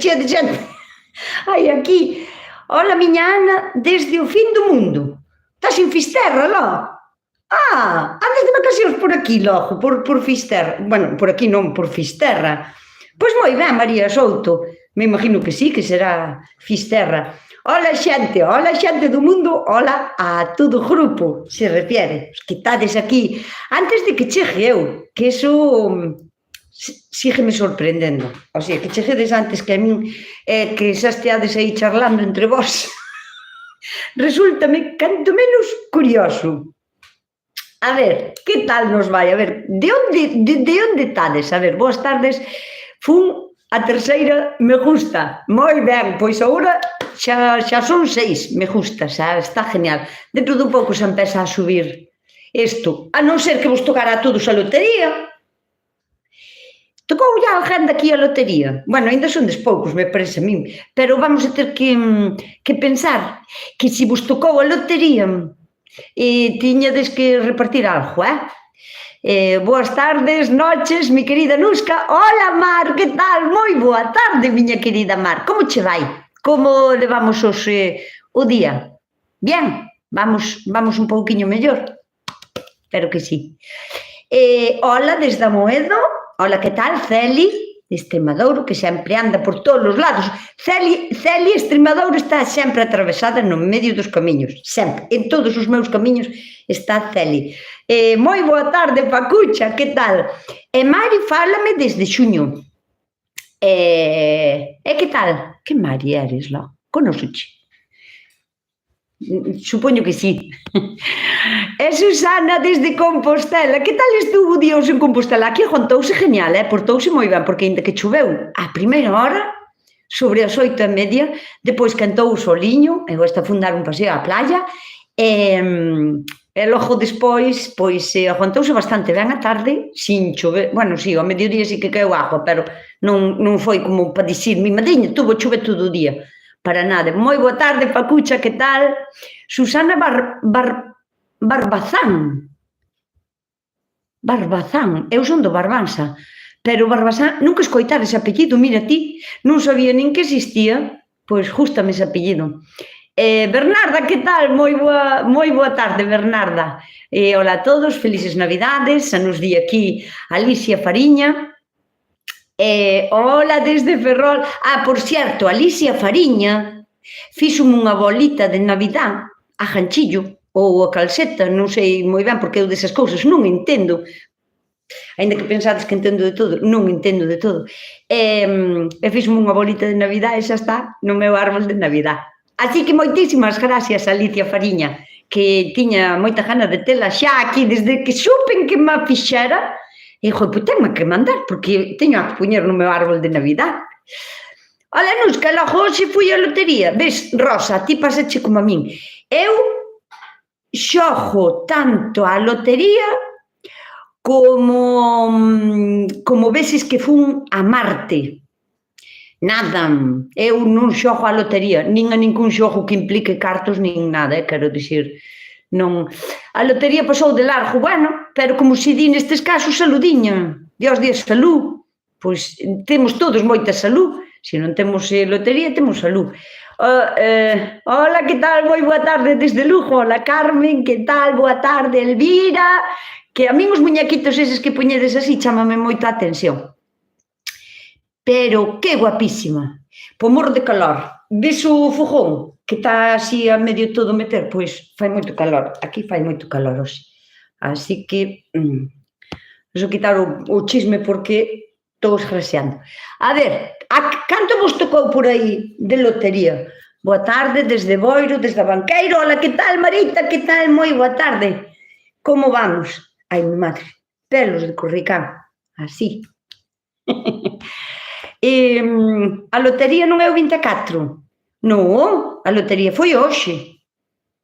chea de xente. Ai, aquí, hola, miña Ana, desde o fin do mundo. Estás en Fisterra, lá? Andas de vacacións por aquí, logo, por Fisterra. Bueno, por aquí non, por Fisterra. Pois moi ben, María Souto. Me imagino que sí, que será Fisterra. Hola, xente do mundo, hola a todo o grupo, se refiere. Os que estades aquí, antes de que chegue eu, que eso sígueme sorprendendo. O sea, que cheguedes antes que a min, que xa esteades aí charlando entre vós. Resúltame, canto menos, curioso. A ver, que tal nos vai? A ver, de onde estades? A ver, boas tardes. Fun a terceira me gusta. Moi ben, pois agora xa son 6 me gusta, xa está genial. Dentro dun pouco xa empeza a subir isto. A non ser que vos tocara a todos a lotería. Tocou ya alguén daqui a lotería? Bueno, ainda son des poucos, me parece a min. Pero vamos a ter que pensar que se vos tocou a lotería tiñades que repartir algo, boas tardes, noches, mi querida Nusca. Hola, Mar, que tal? Moi boa tarde, miña querida Mar. Como che vai? Como levamos hoxe o día? Bien? Vamos un pouquiño mellor? Espero que sí. Hola, desde Amoedo. Hola, que tal? Celi, de Extremadura, que sempre anda por todos os lados. Celi, Extremadura está sempre atravesada no medio dos camiños, sempre, en todos os meus camiños está Celi. Moi boa tarde, Pacucha, que tal? E Mari fálame desde xuño. Que tal? Que Mari eres, lá? Conóxoche? Supoño que sí. E Susana desde Compostela. Que tal estuvo o día hoxe en Compostela? Aquí aguantouse genial, portouse moi ben, porque ainda que choveu a primeira hora, sobre as 8:30, depois cantou o soliño, e gosta de fundar un paseo á playa, e logo despois, pois, aguantouse bastante ben a tarde, sin chover. Bueno, sí, ao mediodía sí que caeu agua, pero non foi como para dicir, mi madriña, tuvo chove todo o día. Para nada. Moi boa tarde, Pacucha, que tal? Susana Barbazán. Barbazán. Eu son do Barbanza. Pero Barbazán, nunca escoitar ese apellido, mira ti, non sabía nin que existía, pois gústame ese apellido. Bernarda, que tal? Moi boa tarde, Bernarda. Hola a todos, felices Navidades, xa nos di aquí Alicia Fariña. Hola desde Ferrol. Por certo, Alicia Fariña fixome unha bolita de Navidad a ganchillo ou a calceta, non sei moi ben porque eu desas cousas non entendo, ainda que pensades que entendo de todo, non entendo de todo. E fixome unha bolita de Navidad e xa está no meu árbol de Navidad. Así que moitísimas gracias, Alicia Fariña, que tiña moita gana de tela xa aquí desde que supen que me fixera. E dixo, pois tenme que mandar, porque teño que poñer no meu árbol de Navidad. Ola, Nusca, logo hoxe fui á lotería. Ves, Rosa, ti pasache como a min. Eu xogo tanto a lotería como veces que fun a Marte. Nada, eu non xogo a lotería, nin a ningún xogo que implique cartos, nin nada, quero dicir, non. A lotería pasou de largo, bueno, pero como se di nestes casos, saludiña. Dios días salud. Pois temos todos moita salud. Se non temos lotería, temos salud. Hola, que tal? Moi boa tarde desde Lugo. Hola, Carmen, que tal? Boa tarde, Elvira. Que a min os muñequitos eses que poñedes así chámame moita atención. Pero que guapísima. Po morro de calor. Ves o fogón que está así a medio todo meter? Pois fai moito calor. Aquí fai moito calor hoxe. Así que vou quitar o chisme porque estou esgraseando. A ver, canto vos tocou por aí de lotería? Boa tarde, desde Boiro, desde Banqueiro. Hola, que tal, Marita? Que tal? Moi boa tarde. Como vamos? Ai, mi madre, pelos de corricán. Así. A lotería non é o 24? Non, a lotería foi hoxe,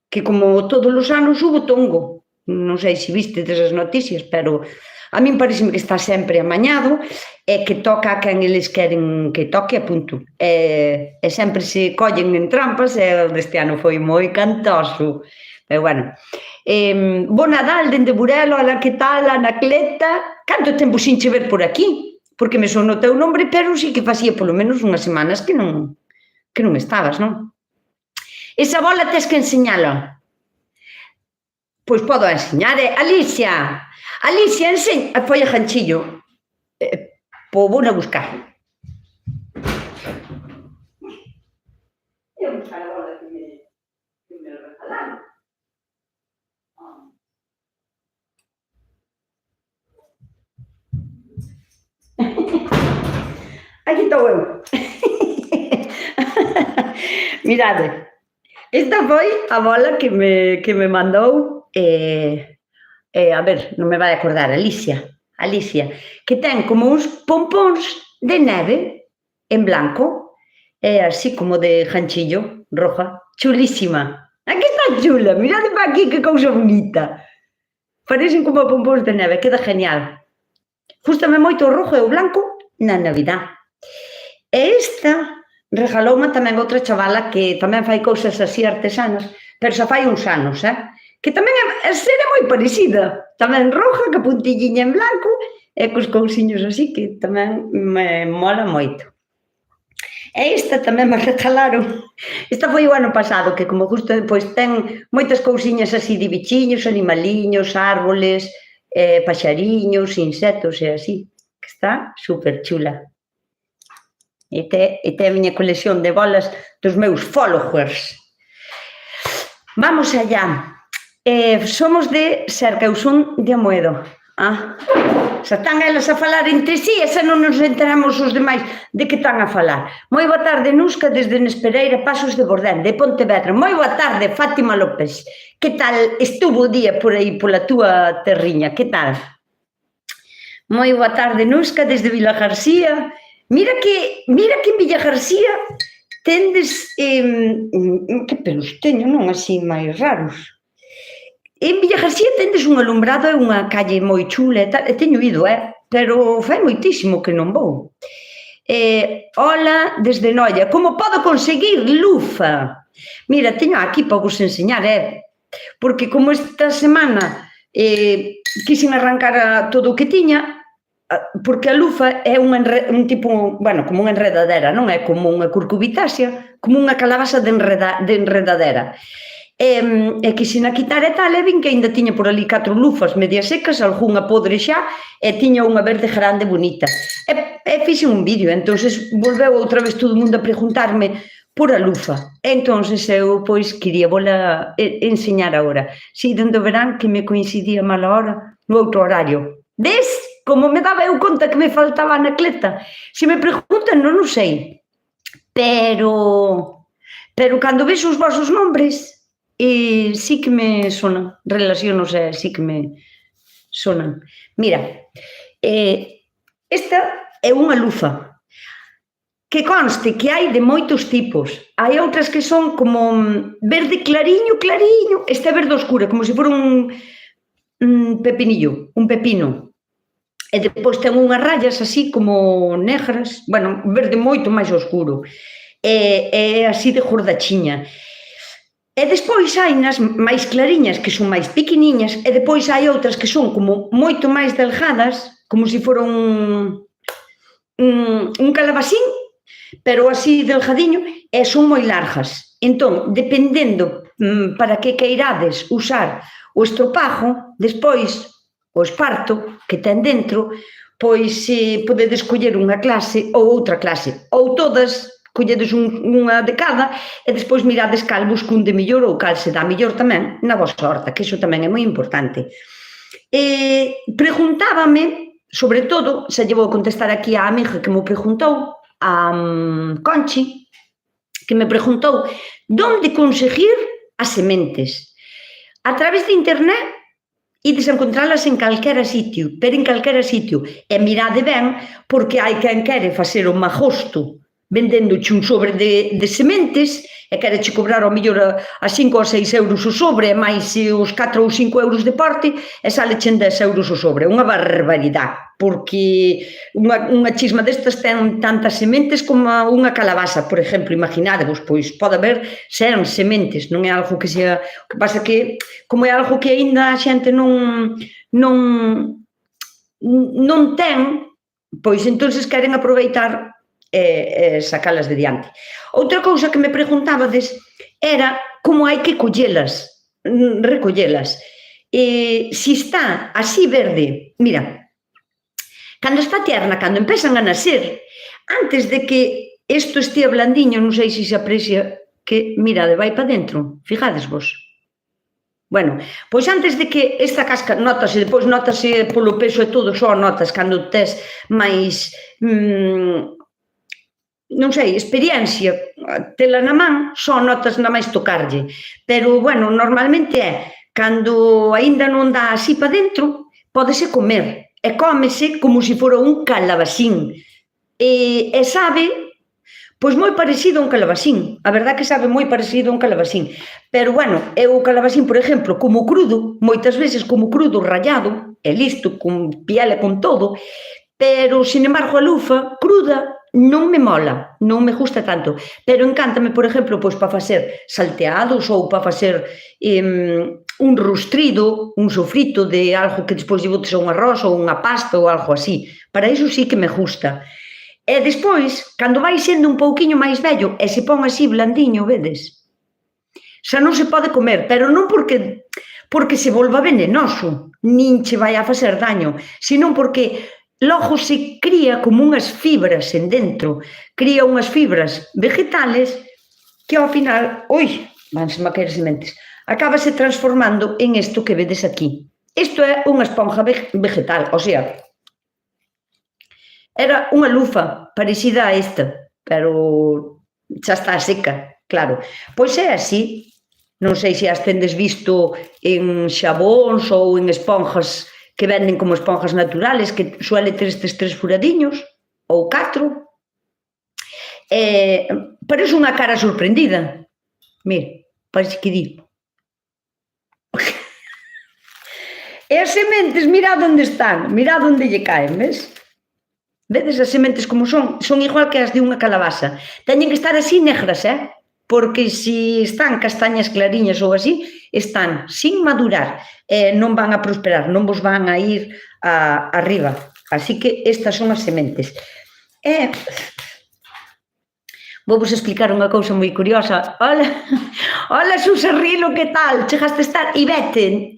que como todos os anos hubo tongo. Non sei se viste desas noticias, pero a min pareceme que está sempre amañado e que toca a quen eles queren que toque, a punto. E sempre se collen en trampas e deste ano foi moi cantoso. Pero bueno, bo Nadal dende Burelo, ala que tal, Anacleta? Canto tempo sin che ver por aquí? porque me sonou o teu nombre, pero sí que facía polo menos unhas semanas que non estabas, non? Esa bola tes que enseñala. Pois podo enseñar, Alicia, enseña, foi a Janchillo, vou a buscar. Eu buscar a bola que me regalaron. Aquí estou eu. Mirade, esta foi a bola que me mandou, a ver, non me vai acordar, Alicia, que ten como uns pompóns de neve en blanco, así como de Janchillo, roja, chulísima. Aquí está chula, mirade para aquí que cousa bonita. Parecen como pompóns de neve, queda genial. Gústame moito o rojo e o blanco na Navidad. E esta regaloume tamén outra chavala que tamén fai cousas así artesanas, pero xa fai uns anos, que tamén será moi parecida, tamén roja, que puntilliña en blanco, e cos cousiños así, que tamén me mola moito. E esta tamén me regalaron, esta foi o ano pasado, que como justo depois ten moitas cousiñas así de bichiños, animaliños, árboles, paxariños, insectos e así, que está super chula. E te a miña colección de bolas dos meus followers. Vamos allá. Somos de Serca, eu son de Amoedo. Xa están elas a falar entre sí e xa non nos enteramos os demais de que están a falar. Moi boa tarde, Nusca, desde Nespereira, Pasos de Bordén, de Pontevedra. Moi boa tarde, Fátima López. Que tal estuvo o día por aí, pola túa terriña? Que tal? Moi boa tarde, Nusca, desde Vila García. Mira que en Villa García tendes, que pelos teño, non así máis raros. En Villa García tendes un alumbrado e unha calle moi chula e tal, e teño ido, pero fai moitísimo que non vou. Hola, desde Noia, como podo conseguir lufa? Mira, teño aquí para vos enseñar, porque como esta semana quixen arrancar todo o que tiña, porque a lufa é un tipo, bueno, como unha enredadera, non é como unha curcubitácea, como unha calabaza de enredadera. E quixen a quitar e tal, e vin que ainda tiña por ali 4 lufas medias secas, algunha podre xa, e tiña unha verde grande bonita. E fixen un vídeo, entonces volveu outra vez todo o mundo a preguntarme por a lufa. Entonces eu, pois, quería vola enseñar agora. Si, dende o verán que me coincidía mala hora no outro horario. Des? Como me daba eu conta que me faltaba a Anacleta? Se me preguntan, non o sei. Pero cando vexo os vosos nombres, sí que me sonan, relacionos, sí que me sonan. Mira, esta é unha lufa, que conste que hai de moitos tipos. Hai outras que son como verde clariño, esta é verde oscura, como se fora un pepinillo, un pepino. E depois ten unhas rayas así como negras, bueno, verde moito máis oscuro, e así de gordachiña. E despois hai nas máis clariñas, que son máis pequeniñas, e depois hai outras que son como moito máis delgadas, como se fora un calabacín, pero así delgadiño, e son moi largas. Entón, dependendo para que queirades usar o estropajo, despois o esparto que ten dentro, pois podedes coller unha clase ou outra clase, ou todas, colledes unha de cada, e despois mirades cal vos cunde mellor ou cal se dá mellor tamén na vosa horta, que iso tamén é moi importante. Preguntábame, sobre todo, xa lle vou contestar aquí á amiga que me preguntou, a Conchi, que me preguntou onde conseguir as sementes. A través de internet, ides a encontralas en calquera sitio, pero en calquera sitio. E mirade ben, porque hai quen quere facer o magosto vendéndoche un sobre de sementes e quereche cobrar ao mellor a 5 ou 6 euros o sobre, e máis os 4 ou 5 euros de porte, e salechen 10 euros o sobre. Unha barbaridade, porque unha chisma destas ten tantas sementes como unha calabaza, por exemplo, imaginadevos, pois pode haber 100 sementes, non é algo que sea... O que pasa que, como é algo que aínda a xente non ten, pois entonces queren aproveitar sacalas de diante. Outra cousa que me preguntabades era como hai que collelas, recollelas. Si está así verde, mira, cando está tierna, cando empezan a nacer, antes de que isto estea blandiño, non sei se aprecia que, mirade, vai para dentro, fijades vos. Bueno, pois antes de que esta casca notase, depois notase polo peso e todo, só notas cando tes máis, non sei, experiencia, tela na man, só notas na máis tocarlle. Pero, bueno, normalmente cando aínda non dá así para dentro, pódese comer, e cómese como se fora un calabacín. E sabe, pois moi parecido a un calabacín, a verdad que sabe moi parecido a un calabacín, pero, bueno, o calabacín, por exemplo, como crudo, moitas veces como crudo, rallado, e listo, con piel e con todo, pero, sin embargo, a lufa cruda non me mola, non me gusta tanto, pero encántame, por exemplo, pois para facer salteados ou para facer un rustrido, un sofrito de algo que despois lle botes a un arroz ou unha pasta ou algo así. Para iso sí que me gusta. E despois, cando vai sendo un pouquiño máis vello e se pon así blandiño, vedes? Xa non se pode comer, pero non porque se volva venenoso, nin che vai a facer daño, senón porque logo se cría como unhas fibras en dentro, cría unhas fibras vegetales que ao final, vanse a caer sementes, acabase transformando en isto que vedes aquí. Isto é unha esponja vegetal, o sea, era unha lufa parecida a esta, pero xa está seca, claro. Pois é así, non sei se as tendes visto en xabóns ou en esponjas que venden como esponjas naturales, que suele ter estes 3 furadiños, ou 4. Parece unha cara sorprendida. Mira, parece que di. E as sementes, mirad onde están, mirad onde lle caen, ves? Vedes as sementes como son? Son igual que as de unha calabaza. Teñen que estar así negras, porque se están castañas clariñas ou así, están sin madurar, non van a prosperar, non vos van a ir arriba. Así que estas son as sementes. Vou vos explicar unha cousa moi curiosa. Hola, Susa Rilo, que tal? Chegaste a estar? Ivette,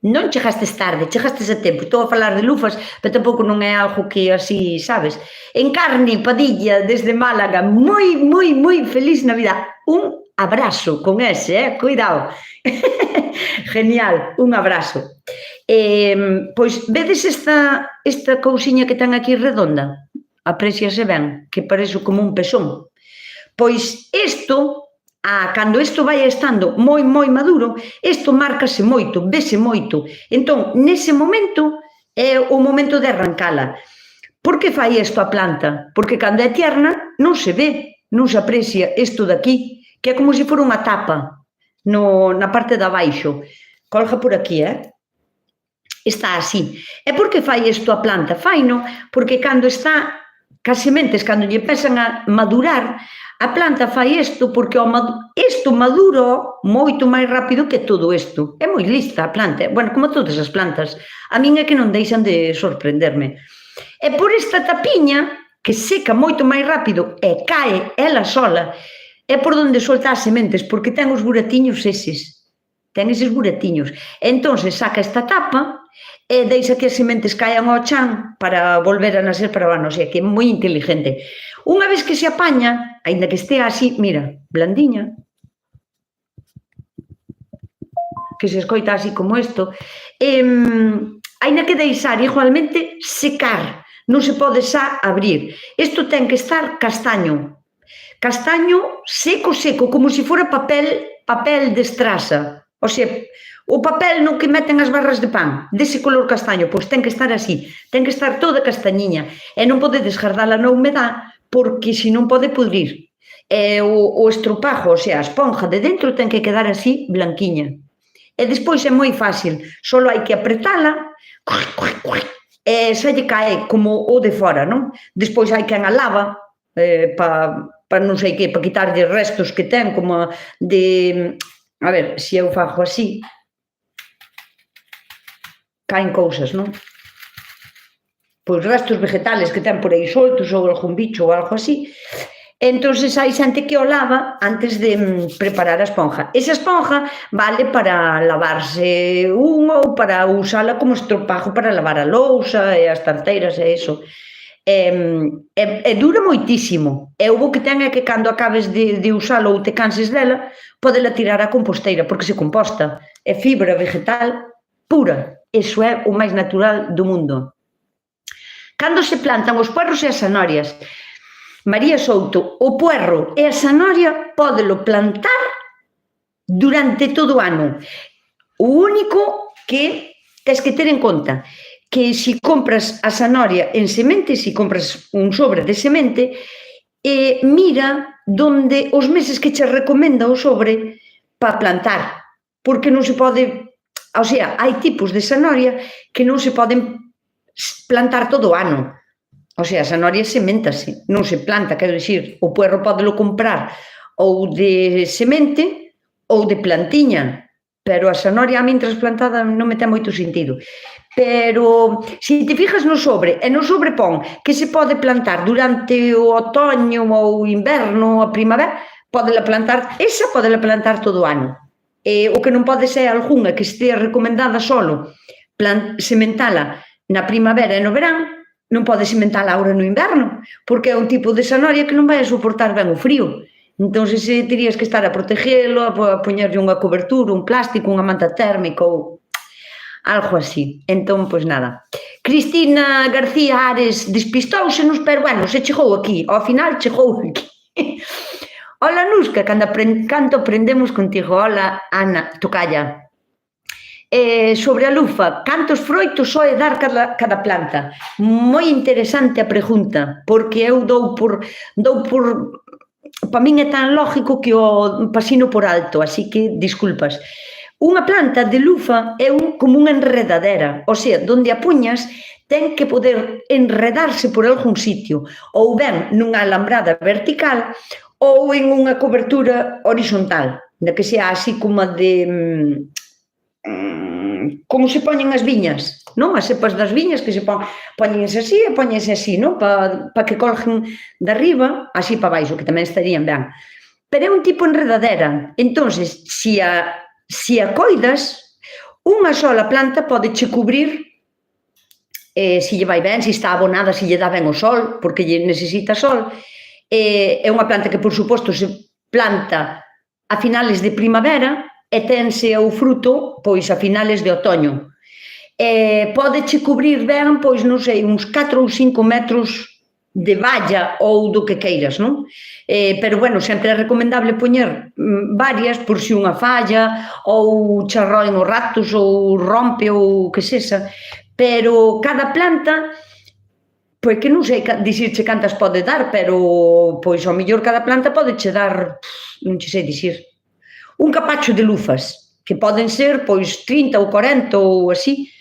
non chegastes tarde, chegastes a tempo. Estou a falar de lufas, pero tampouco non é algo que así, sabes? Encarni Padilla, desde Málaga, moi, moi, moi feliz Navidad. Un abrazo con ese, cuidado. Genial, un abrazo. Pois, vedes esta cousiña que ten aquí redonda? Apreciase ben, que parece como un pezón. Pois isto, cando isto vai estando moi, moi maduro, isto márcase moito, vese moito. Entón, nese momento, é o momento de arrancala. Por que fai isto a planta? Porque cando é tierna non se ve, non se aprecia isto daqui, que é como se fora unha tapa na parte de abaixo. Colga por aquí, está así. E por que fai isto a planta? Faino porque cando está cas sementes, cando lle empezan a madurar, a planta fai isto porque isto madura moito máis rápido que todo isto. É moi lista a planta, bueno, como todas as plantas. A min é que non deixan de sorprenderme. E por esta tapiña, que seca moito máis rápido e cae ela sola, é por onde solta as sementes, porque ten os buratiños eses. Ten eses buratiños. Entón, saca esta tapa e deixa que as sementes caian ao chan para volver a nacer para o ano. O sea, que é moi inteligente. Unha vez que se apaña, aínda que estea así, mira, blandiña, que se escoita así como isto, aínda que deixar igualmente secar, non se pode xa abrir. Isto ten que estar castaño seco, como se fora papel de estraza. O sea, o papel no que meten as barras de pan, dese color castaño, pois ten que estar así, ten que estar toda castañiña, e non pode desgardala na humedad, porque senón pode pudrir. O estropajo, o sea, a esponja de dentro ten que quedar así, blanquiña. E despois é moi fácil, só hai que apretala, e xa lle cae como o de fora, non? Despois hai quen a lava, para non sei que, para quitarlle restos que ten, como de... A ver, se eu fago así, caen cousas, non? pois restos vegetales que ten por aí soltos ou algún bicho ou algo así. Entonces hai xente que o lava antes de preparar a esponja. Esa esponja vale para lavarse ou para usala como estropajo para lavar a lousa e as tarteiras e iso. E dura moitísimo. E o bo que ten é que cando acabes de usalo ou te canses dela, podela tirar á composteira, porque se composta. É fibra vegetal pura. Iso é o máis natural do mundo. Cando se plantan os puerros e as zanorias, María Souto, o puerro e a zanahoria pódelo plantar durante todo o ano. O único que tens que ter en conta que se compras a zanahoria en semente, se compras un sobre de semente, mira donde os meses que che recomenda o sobre para plantar, porque non se pode, o sea, hai tipos de zanahoria que non se poden plantar todo o ano. O sea, a zanahoria seméntase, non se planta, quero dicir, o puerro pódelo comprar ou de semente ou de plantiña, pero a zanahoria a min trasplantada non me ten moito sentido. Pero se te fijas no sobre, e no sobre pon que se pode plantar durante o otoño ou o inverno, a primavera, podela plantar, esa podela plantar todo o ano. O que non pode ser algunha que estea recomendada solo sementala na primavera e no verán, non pode sementala agora no inverno, porque é un tipo de zanahoria que non vai a soportar ben o frío. Entón, terías que estar a protegelo, a poñerlle unha cobertura, un plástico, unha manta térmica ou algo así. Entón, pois nada. Cristina García Ares despistóusenos, pero bueno, se chegou aquí. Ao final chegou aquí. Hola, Nusca, canto aprendemos contigo. Hola, Ana, tocalla. Sobre a lufa, cantos froitos soe dar cada planta? Moi interesante a pregunta, porque eu dou por para min é tan lógico que o pasino por alto, así que disculpas. Unha planta de lufa é como unha enredadera, o sea, donde a puñas ten que poder enredarse por algún sitio, ou ben nunha alambrada vertical ou en unha cobertura horizontal, da que sea así como de como se poñen as viñas, non? As cepas das viñas que se poñense así e poñense así, non? Para que colguen de arriba, así para baixo, que tamén estarían ben. Pero é un tipo enredadera. Entonces, se a coidas, unha sola planta pode che cubrir, se lle vai ben, se está abonada, se lle dá ben o sol, porque lle necesita sol. É unha planta que, por suposto, se planta a finales de primavera, e tense o fruto, pois, a finales de otoño. Podeche cubrir ben, pois, non sei, uns 4 ou 5 metros de valla ou do que queiras, non? Pero, bueno, sempre é recomendable poñer varias por si unha falla ou charroen os ratos ou rompe ou que sexa. Pero cada planta, pois que non sei dicirche cantas pode dar, pero, pois, ao mellor cada planta podeche dar, non che sei dicir, un capacho de lufas, que poden ser, pois, 30 ou 40 ou así,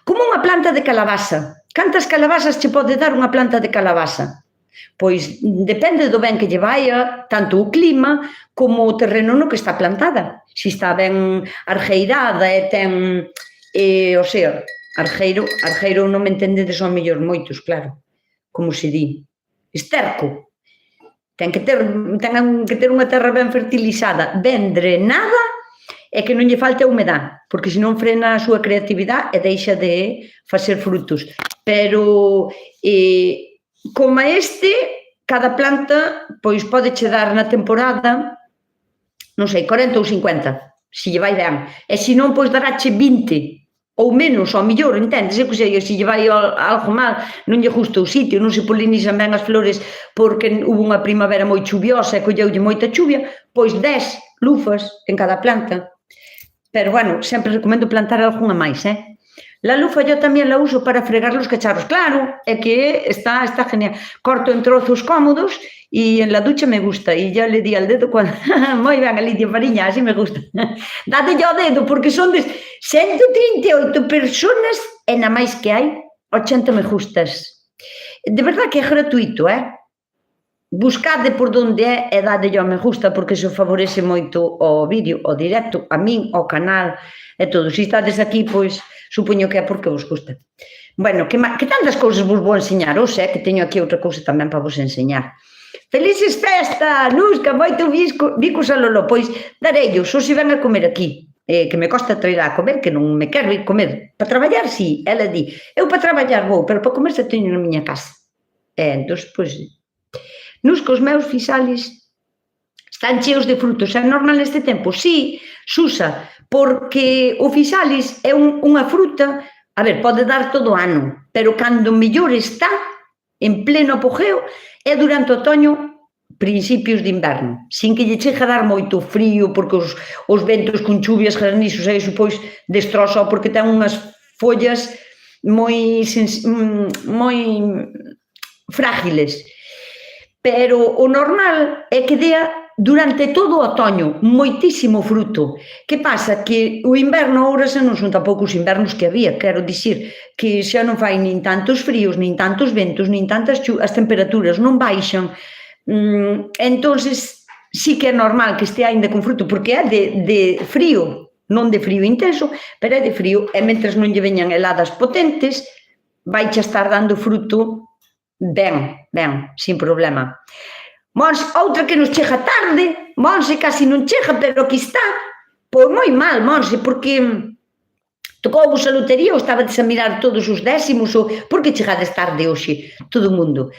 como unha planta de calabaza. Cantas calabazas che pode dar unha planta de calabaza? Pois depende do ben que lle vaia, tanto o clima como o terreno no que está plantada. Se está ben argeirada e ten, o sea, argeiro non me entendedes ao mellor moitos, claro, como se di, esterco. Ten que ter unha terra ben fertilizada, ben drenada e que non lle falte a humedad, porque senón frena a súa creatividade e deixa de facer frutos. Pero, como cada planta, pois pode che dar na temporada, non sei, 40 ou 50, se lle vai ben. E senón, pois daráche 20 ou menos, ao mellor, entendes? Se lle vai algo mal, non lle gusta o sitio, non se polinizan ben as flores porque hubo unha primavera moi chuviosa e colleulle moita chuvia, pois 10 lufas en cada planta. Pero, bueno, sempre recomendo plantar algunha máis, La lufa yo tamén la uso para fregar los cacharros. Claro, é que está genial. Corto en trozos cómodos e en la ducha me gusta. E ya le di al dedo cuando... Moi ben, Alicia Fariña, así me gusta. Date yo ao dedo, porque son de 138 personas e na máis que hai 80 me gustas. De verdad que é gratuito, Buscade por donde é e dade yo me gusta, porque iso favorece moito o vídeo, o directo, a min, o canal e todo. Se estades aquí, pois, supoño que é porque vos gusta. Bueno, que tantas cousas vos vou enseñar hoxe, que teño aquí outra cousa tamén para vos enseñar. Felices festas, Nusca, moito bicos a Lolo, pois darellos, hoxe ven a comer aquí, que me costa traer a comer, que non me quero ir comer. Para traballar, sí, ela di, eu para traballar vou, pero para comer se teño na miña casa. Entón, pois, Nusca, os meus fisales están cheos de frutos. É normal neste tempo? Sí, Susa, porque o fisalis é unha fruta, a ver, pode dar todo o ano, pero cando mellor está, en pleno apogeo, é durante o otoño, principios de inverno, sin que lle chegue a dar moito frío, porque os ventos con chuvias, granizos, e iso pois destroza, porque ten unhas follas moi frágiles. Pero o normal é que dea durante todo o otoño moitísimo fruto. Que pasa? Que o inverno agora xa non son tampouco os invernos que había, quero dicir que xa non fai nin tantos fríos, nin tantos ventos, nin tantas as temperaturas non baixan. Entonces sí que é normal que este aínda con fruto, porque é de frío, non de frío intenso, pero é de frío, e mentres non lle veñan heladas potentes, vai xa estar dando fruto ben, sin problema. Monse, outra que nos chega tarde, Monse casi non chega, pero aquí está. Pois moi mal, Monse, porque tocou-vos a lotería ou estabades a mirar todos os décimos, ou por que chegades tarde hoxe, todo o mundo?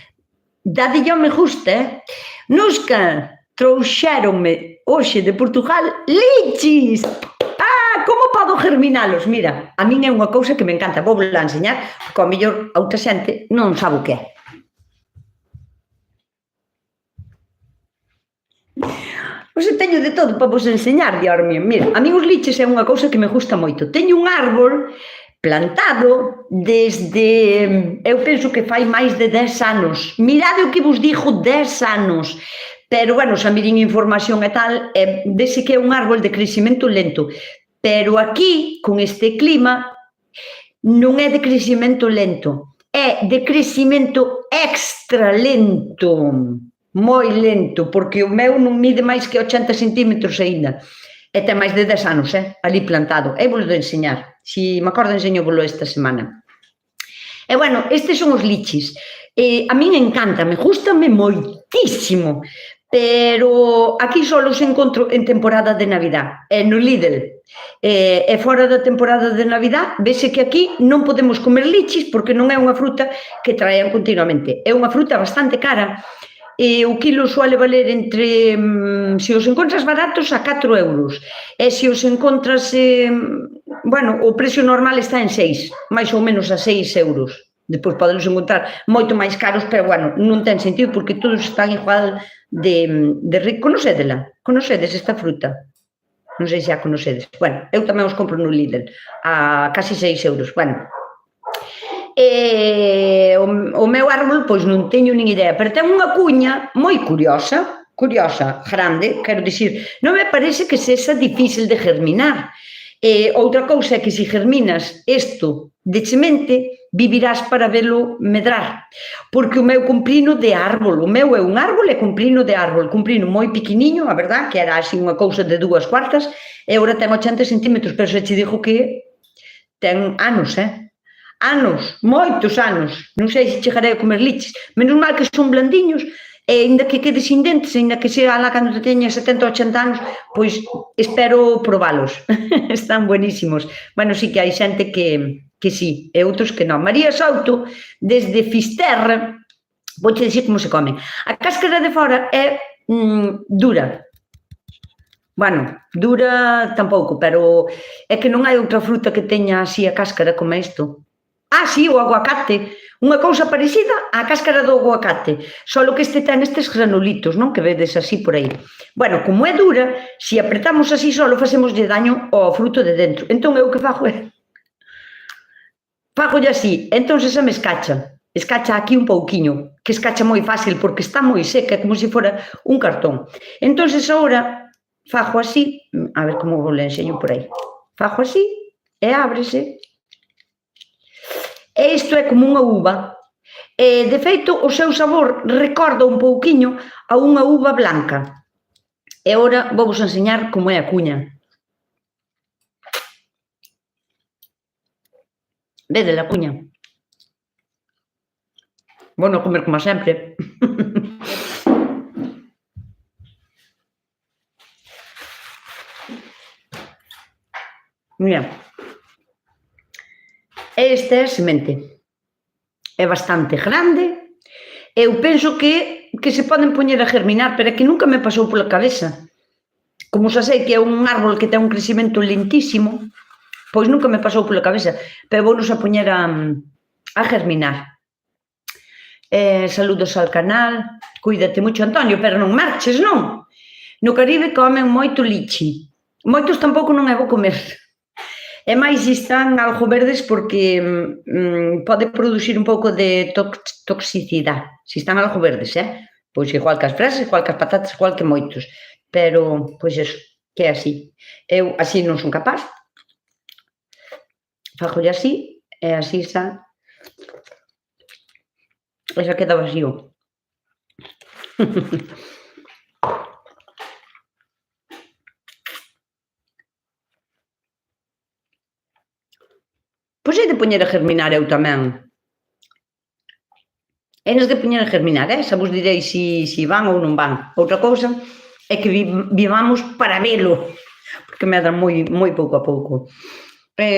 Dadelle ao me gusta, Nusca, trouxéronme hoxe de Portugal lichis. Como podo germinalos? Mira, a min é unha cousa que me encanta, vou a enseñar, porque ao mellor a outra xente non sabe o que é. Pois teño de todo para vos enseñar, Dios mío. Mira, a mí os liches é unha cousa que me gusta moito. Teño un árbol plantado desde, eu penso que fai máis de 10 anos. Mirade o que vos digo, 10 anos. Pero, bueno, xa mirin información e tal, dese que é un árbol de crecimento lento. Pero aquí, con este clima, non é de crecimento lento, é de crecimento extra lento. Moi lento, porque o meu non mide máis que 80 centímetros aínda. E ten máis de 10 anos, ali plantado. E vos de enseñar. Se me acordo, enseño-volo esta semana. E, bueno, estes son os lichis. A min encantame, gustame moitísimo, pero aquí só os encontro en temporada de Navidad, no Lidl. E fora da temporada de Navidad, vese que aquí non podemos comer lichis porque non é unha fruta que traen continuamente. É unha fruta bastante cara, e o quilo suele valer entre, se os encontras baratos, a 4 euros. E se os encontras, bueno, o precio normal está en 6, máis ou menos a 6 euros. Depois podelos encontrar moito máis caros, pero, bueno, non ten sentido porque todos están igual de rico. Conocedes esta fruta? Non sei se a conocedes. Bueno, eu tamén os compro no Lidl, a casi 6 euros. Bueno, o meu árbol, pois non teño nin idea, pero ten unha cuña moi curiosa, grande, quero dicir, non me parece que sexa difícil de germinar. Outra cousa é que se germinas isto de semente, vivirás para velo medrar, porque o meu cumprino de árbol, o meu é un árbol e cumprino de árbol, cumprino moi pequeniño, a verdad, que era así unha cousa de 2 cuartas, e agora ten 80 centímetros, pero se te digo que ten anos, anos, moitos anos, non sei se chegarei a comer liches, menos mal que son blandiños, e ainda que quede sin dentes, ainda que sea lá cando teña 70 ou 80 anos, pois espero probalos, están buenísimos. Bueno, sí que hai xente que sí, e outros que non. María Souto, desde Fisterra, vouche dicir como se comen. A cáscara de fora é dura. Bueno, dura tampouco, pero é que non hai outra fruta que teña así a cáscara como isto. Sí, o aguacate, unha cousa parecida á cáscara do aguacate, só que este ten estes granulitos, non? Que vedes así por aí. Bueno, como é dura, se apretamos así só, facemoslle daño ao fruto de dentro. Entón, eu que fago é fagolle así, entón se me escacha aquí un pouquiño, que escacha moi fácil porque está moi seca, como se fora un cartón. Entón, agora, fago así, a ver como vos le enseño por aí, fago así, e ábrese. E isto é como unha uva. De feito, o seu sabor recorda un pouquiño a unha uva blanca. E agora vou vos enseñar como é a cuña. Vede a cuña? Vou non comer como sempre. Mira, esta é a semente. É bastante grande. Eu penso que se poden poñer a germinar, pero é que nunca me pasou pola cabeza. Como xa sei que é un árbol que ten un crecimento lentísimo, pois nunca me pasou pola cabeza, pero vounos a poñer a germinar. Saludos ao canal, cuídate moito, Antonio, pero non marches, non? No Caribe comen moito lichi. Moitos tampouco non é bo comer. E máis se están algo verdes porque pode producir un pouco de toxicidade. Se están algo verdes, pois igual que as fresas, igual que as patatas, igual que moitos. Pero, pois eso, que é así. Eu así non son capaz. Fagolle así, e así xa. E xa queda vacío. Pois hai de poñer a germinar eu tamén. Eles de poñer a germinar, xa vos direi se van ou non van. Outra cousa é que vivamos para velo, porque medran moi pouco a pouco.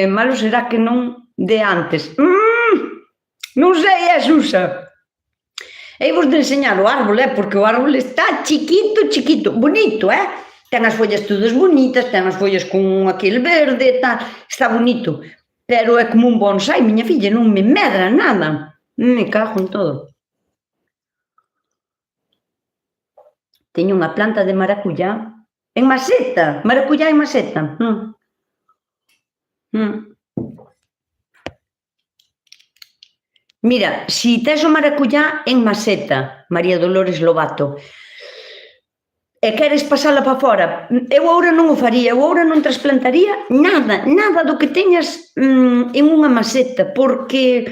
Malo será que non de antes. Non sei, Susa. Hei vos de enseñar o árbol, porque o árbol está chiquito, bonito, ten as follas todas bonitas, ten as follas con aquel verde, está bonito, pero é como un bonsai, miña filla, non me medra nada, me cago en todo. Teño unha planta de maracuyá en maceta, maracuyá en maceta. Mira, si tes o maracuyá en maceta, María Dolores Lobato, e queres pasala para fora, eu agora non o faría, eu agora non trasplantaría nada do que teñas en unha maceta, porque,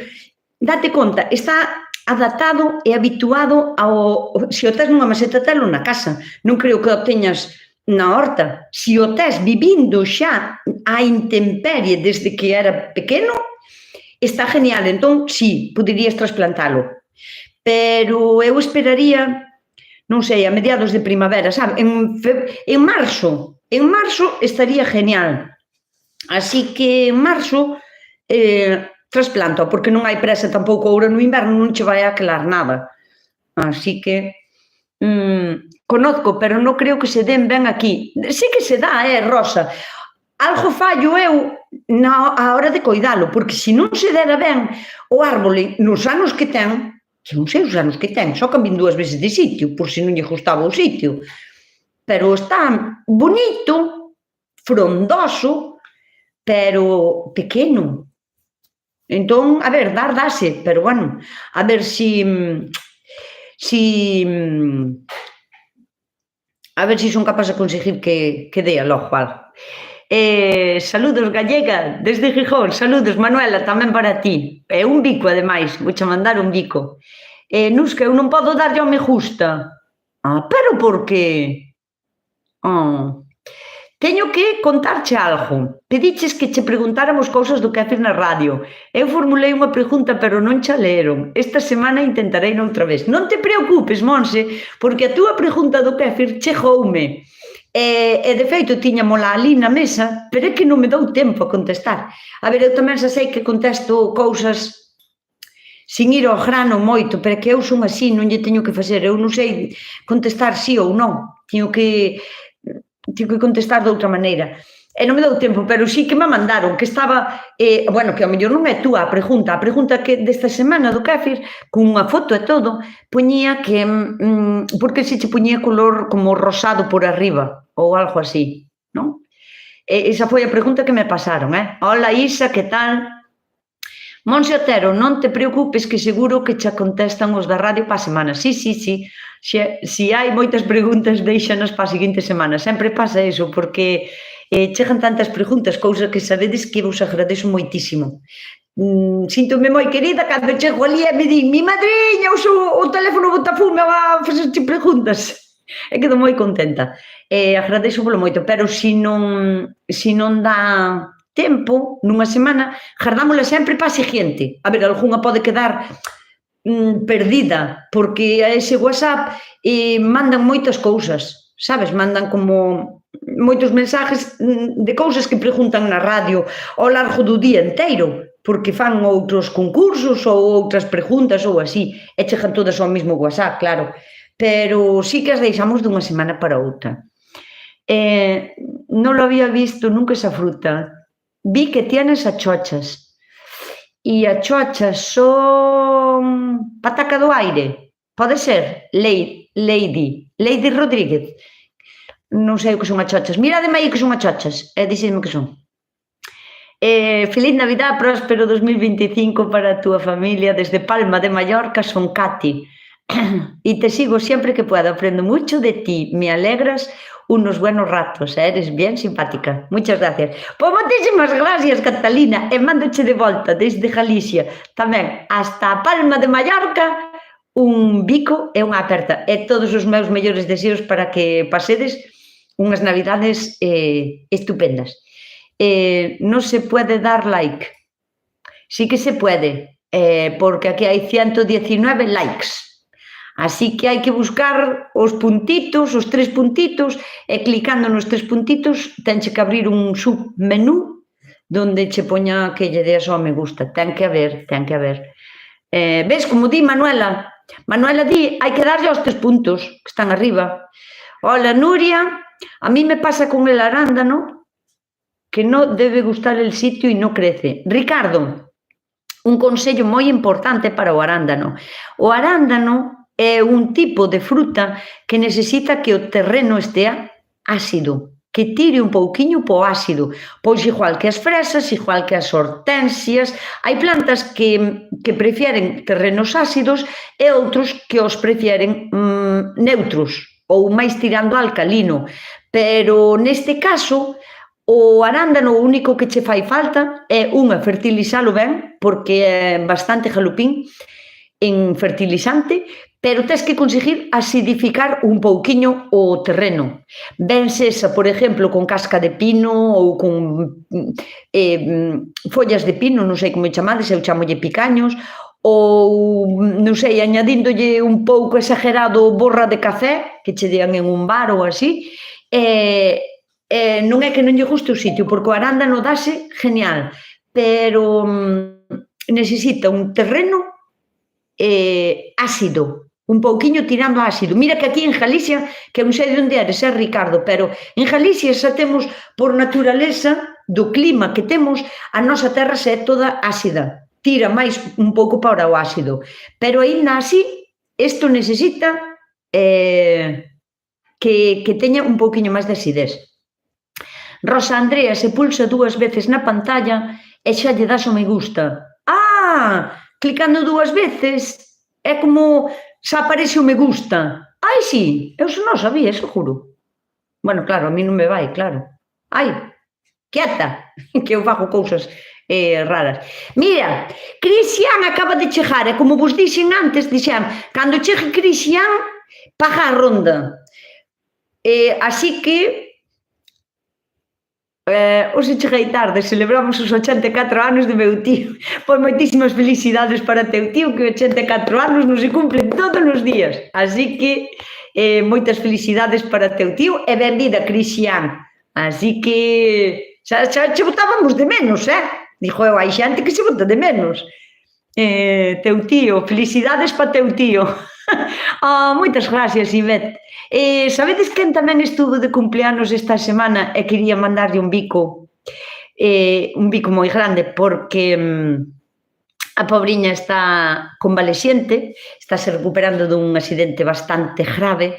date conta, está adaptado e habituado ao... Se o tes nunha maceta, telo na casa, non creo que o teñas na horta. Se o tes vivindo xa á intemperie desde que era pequeno, está genial, entón, sí, poderías trasplantalo. Pero eu esperaría, non sei, a mediados de primavera, sabe? En marzo estaría genial. Así que en marzo trasplanta, porque non hai presa tampouco agora no inverno, non che vai a aquelar nada. Así que conozco, pero non creo que se den ben aquí. Sí que se dá, Rosa. Algo fallo eu na hora de coidalo, porque se non se dera ben o árbol nos anos que ten, que non sei os anos que ten, só cambian 2 veces de sitio, por se non lle gustaba o sitio, pero está bonito, frondoso, pero pequeno. Entón, a ver, dase, pero bueno, a ver a ver se son capaz de conseguir que dea logo algo. Saludos, Gallega, desde Gijón. Saludos, Manuela, tamén para ti. É un bico, ademais, vouche mandar un bico. Nusca, eu non podo darlle ao me gusta. Pero por que? Teño que contarche algo. Pediches que che preguntáramos cousas do Kéfir na radio. Eu formulei unha pregunta, pero non cha leron. Esta semana intentarei noutra vez. Non te preocupes, Monse, porque a túa pregunta do Kéfir chegoume. E de feito, tiñamola ali na mesa, pero é que non me dou tempo a contestar. A ver, eu tamén xa sei que contesto cousas sin ir ao grano moito, pero é que eu son así, non lle teño que facer. Eu non sei contestar sí ou non. Teño que contestar de outra maneira. E non me dou tempo, pero sí que me mandaron, que estaba, bueno, que ao mellor non é túa a pregunta que desta semana do Kéfir, con unha foto e todo, poñía que, porque se che poñía color como rosado por arriba, ou algo así, non? Esa foi a pregunta que me pasaron, Hola, Isa, que tal? Monse Otero, non te preocupes que seguro que che contestan os da radio para a semana. Sí. Se hai moitas preguntas, deixanas para a seguinte semana. Sempre pasa iso, porque chegan tantas preguntas, cousa que sabedes que vos agradezo moitísimo. Síntome moi querida cando chego ali e me din mi madriña, o teléfono botafume a facerche preguntas. E quedo moi contenta. Agradezo polo moito, pero se non dá tempo, nunha semana, gardámola sempre para a seguinte. A ver, algunha pode quedar perdida, porque a ese WhatsApp mandan moitas cousas, sabes? Mandan como moitos mensajes de cousas que preguntan na radio ao largo do día inteiro, porque fan outros concursos ou outras preguntas ou así, e chegan todas ao mesmo WhatsApp, claro, pero sí que as deixamos dunha semana para outra. Non lo había visto nunca esa fruta. Vi que tienes achochas. E achochas son pataca do aire. Pode ser? Lady Rodríguez. Non sei o que son achochas. Mirademe aí que son achochas e dixedme que son. Feliz Navidad, próspero 2025 para a túa familia. Desde Palma de Mallorca son Katy. Y te sigo siempre que puedo. Aprendo mucho de ti. Me alegras unos buenos ratos. Eres bien simpática. Muchas gracias. Pois moitísimas gracias, Catalina. E mándoche de volta desde Galicia tamén hasta a Palma de Mallorca un bico e unha aperta. E todos os meus mellores deseos para que pasedes unhas navidades estupendas. Non se pode dar like. Sí que se pode, porque aquí hai 119 likes. Así que hai que buscar os puntitos, os 3 puntitos, e clicando nos 3 puntitos tenche que abrir un submenú donde che poña que lle deas ao me gusta. Ten que haber. Ves, como di Manuela? Manuela di, hai que darlle aos 3 puntos que están arriba. Hola, Nuria. A mí me pasa con el arándano que no debe gustar el sitio y no crece. Ricardo, un consello moi importante para o arándano. O arándano é un tipo de fruta que necesita que o terreno estea ácido, que tire un pouquiño po ácido, pois igual que as fresas, igual que as hortensias, hai plantas que prefieren terrenos ácidos e outros que os prefieren neutros ou máis tirando alcalino, pero neste caso o arándano o único que che fai falta é fertilizalo ben, porque é bastante jalupín en fertilizante, pero tens que conseguir acidificar un pouquiño o terreno. Ben sexa, por exemplo, con casca de pino ou con follas de pino, non sei como chamades, eu chamolle picaños, ou, non sei, añadíndolle un pouco exagerado borra de café, que che dean en un bar ou así, non é que non lle guste o sitio, porque o arándano dase genial, pero necesita un terreno ácido, un pouquiño tirando ácido. Mira que aquí en Galicia, que non sei de onde eres, Ricardo, pero en Galicia xa temos, por naturaleza do clima que temos, a nosa terra xa é toda ácida, tira máis un pouco para o ácido, pero aínda así, isto necesita que teña un pouquiño máis de acidez. Rosa Andrea se pulsa 2 veces na pantalla e xa lle das o me gusta. Clicando 2 veces é como xa aparece o me gusta. Ai, sí, eu non sabía, seguro. Bueno, claro, a mí non me vai, claro. Ai, quieta, que eu fago cousas raras. Mira, Cristian acaba de chegar, e como vos dixen antes, dixen, cando chegue Cristian, paga a ronda. Así que hoxe cheguei tarde, celebramos os 84 anos de meu tío. Pois moitísimas felicidades para teu tío, que 84 anos non se cumplen todos os días. Así que moitas felicidades para teu tío e benvida, Cristian. Así que xa che botábamos de menos, Dixo eu, hai xente que se bota de menos. Teu tío, felicidades para teu tío. Moitas gracias, Ivette. Sabedes quen tamén estuvo de cumpleanos esta semana e quería mandarlle un bico moi grande, porque a pobriña está convaleciente, está se recuperando dun accidente bastante grave,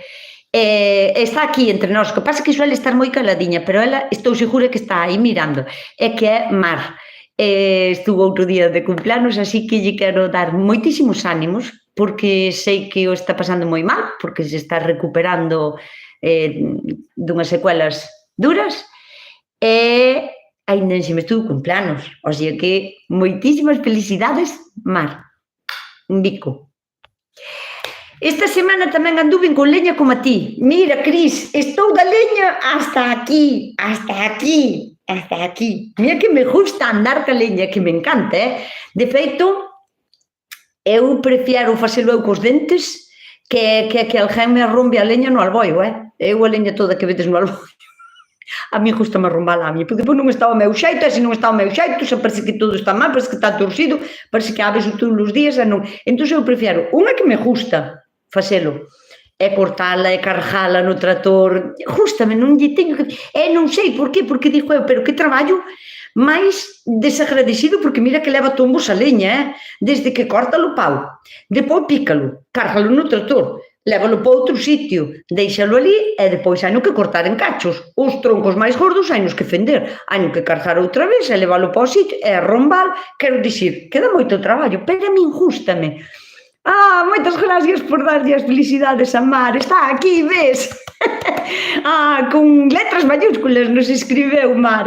está aquí entre nós, que pasa que suele estar moi caladiña, pero ela estou segura que está aí mirando, e que é Mar. Estuvo outro día de cumpleanos, así que lle quero dar moitísimos ánimos, porque sei que o está pasando moi mal, porque se está recuperando dunhas secuelas duras, e ainda se me estuvo cumpleanos, o sea que moitísimas felicidades, Mar. Un bico. Esta semana tamén anduven con leña como a ti. Mira, Cris, estou da leña hasta aquí. Mira que me gusta andar ca leña, que me encanta, De feito, Eu prefiero facelo eu cos dentes que alguén me arrombe a leña no alboio, Eu a leña toda que vedes no alboio. A mí gusta-me arrombala a mí, porque depois non está ao meu xeito, e se non está ao meu xeito, xa parece que todo está mal, parece que está torcido, parece que abres todos os días, e non. Entón eu prefiero unha que me gusta facelo, é cortala, é carjala no trator, gústame, non lle teño que... non sei por qué, porque dixo eu, pero que traballo máis desagradecido, porque mira que leva tombos a leña, desde que corta-lo pau, depois pícalo, cárgalo no trator, lévalo para outro sitio, deixalo ali e depois hai no que cortar en cachos. Os troncos máis gordos hai nos que fender, hai no que cargar outra vez e leválo para o sitio e arrombar, quero dicir, queda moito traballo, pero a min gústame. Moitas gracias por darlle as felicidades a Mar, está aquí, ves? Con letras mayúsculas nos escribeu Mar,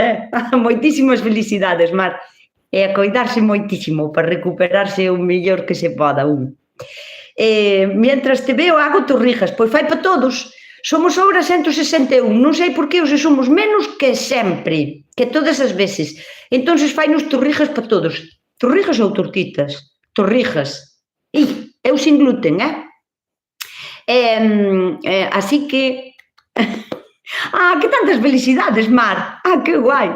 moitísimas felicidades, Mar. E a coidarse moitísimo para recuperarse o mellor que se poda un. Mientras te veo hago torrijas, pois fai para todos. Somos agora 161, non sei por que hoxe somos menos que sempre, que todas as veces. Entón fai nos torrijas para todos. Torrijas ou tortitas? Torrijas. Eu sin gluten, así que... que tantas felicidades, Mar. Que guai.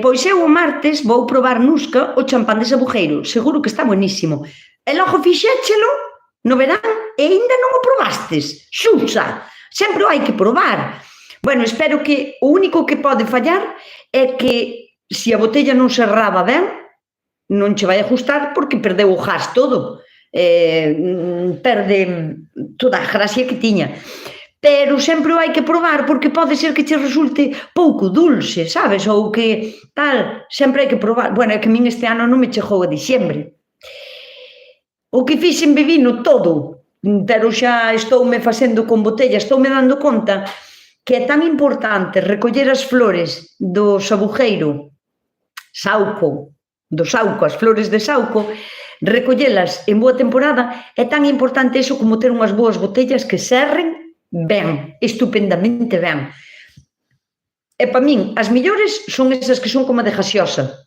Pois eu o martes vou probar nusca o champán de Sabujeiro. Seguro que está buenísimo. E logo fixéchelo no verán e ainda non o probastes. Xuxa, sempre o hai que probar. Bueno, espero que o único que pode fallar é que se a botella non cerraba ben, non che vai a gustar porque perdeu o gas todo. Perde toda a gracia que tiña. Pero sempre o hai que probar porque pode ser que che resulte pouco dulce, sabes? Ou que tal, sempre hai que probar. Bueno, é que a min este ano non me chegou a diciembre. O que fixen bebino todo, pero xa estoume facendo con botella, estoume dando conta que é tan importante recoller as flores do sabujeiro, sauco, do sauco, as flores de sauco, recollelas en boa temporada, é tan importante iso como ter unhas boas botellas que serren ben, estupendamente ben. E para min, as millores son esas que son como de gaseosa,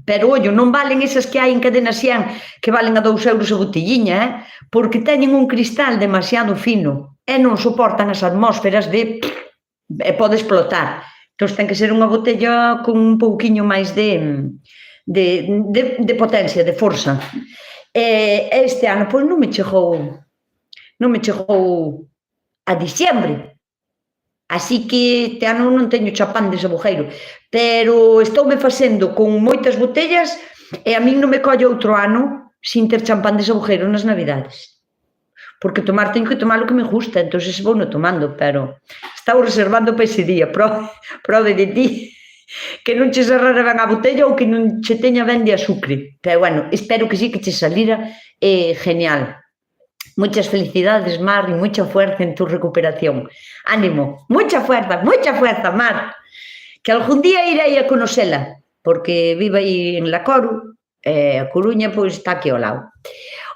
pero, ollo, non valen esas que hai en cadena 100 que valen a 2 euros a botelliña, porque teñen un cristal demasiado fino e non soportan as atmósferas e pode explotar. Entón, ten que ser unha botella con un pouquiño máis de potencia, de forza. Este ano, pois, non me chegou a diciembre. Así que este ano non teño chapán de Sabujeiro, pero estoume facendo con moitas botellas e a min non me colle outro ano sin ter champán de Sabujeiro nas Navidades. Porque tomar teño que tomar o que me gusta, entón vou non tomando, pero estaba reservando para ese día, prove de ti, que non che cerrara ben a botella ou que non che teña ben de azucre. Pero, bueno, espero que sí que che salira genial. Muchas felicidades, Mar, y mucha fuerza en tu recuperación. Ánimo, mucha fuerza, Mar. Que algún día irei a conocela, porque vive aí en La Coru, a Coruña, pois está aquí ao lado.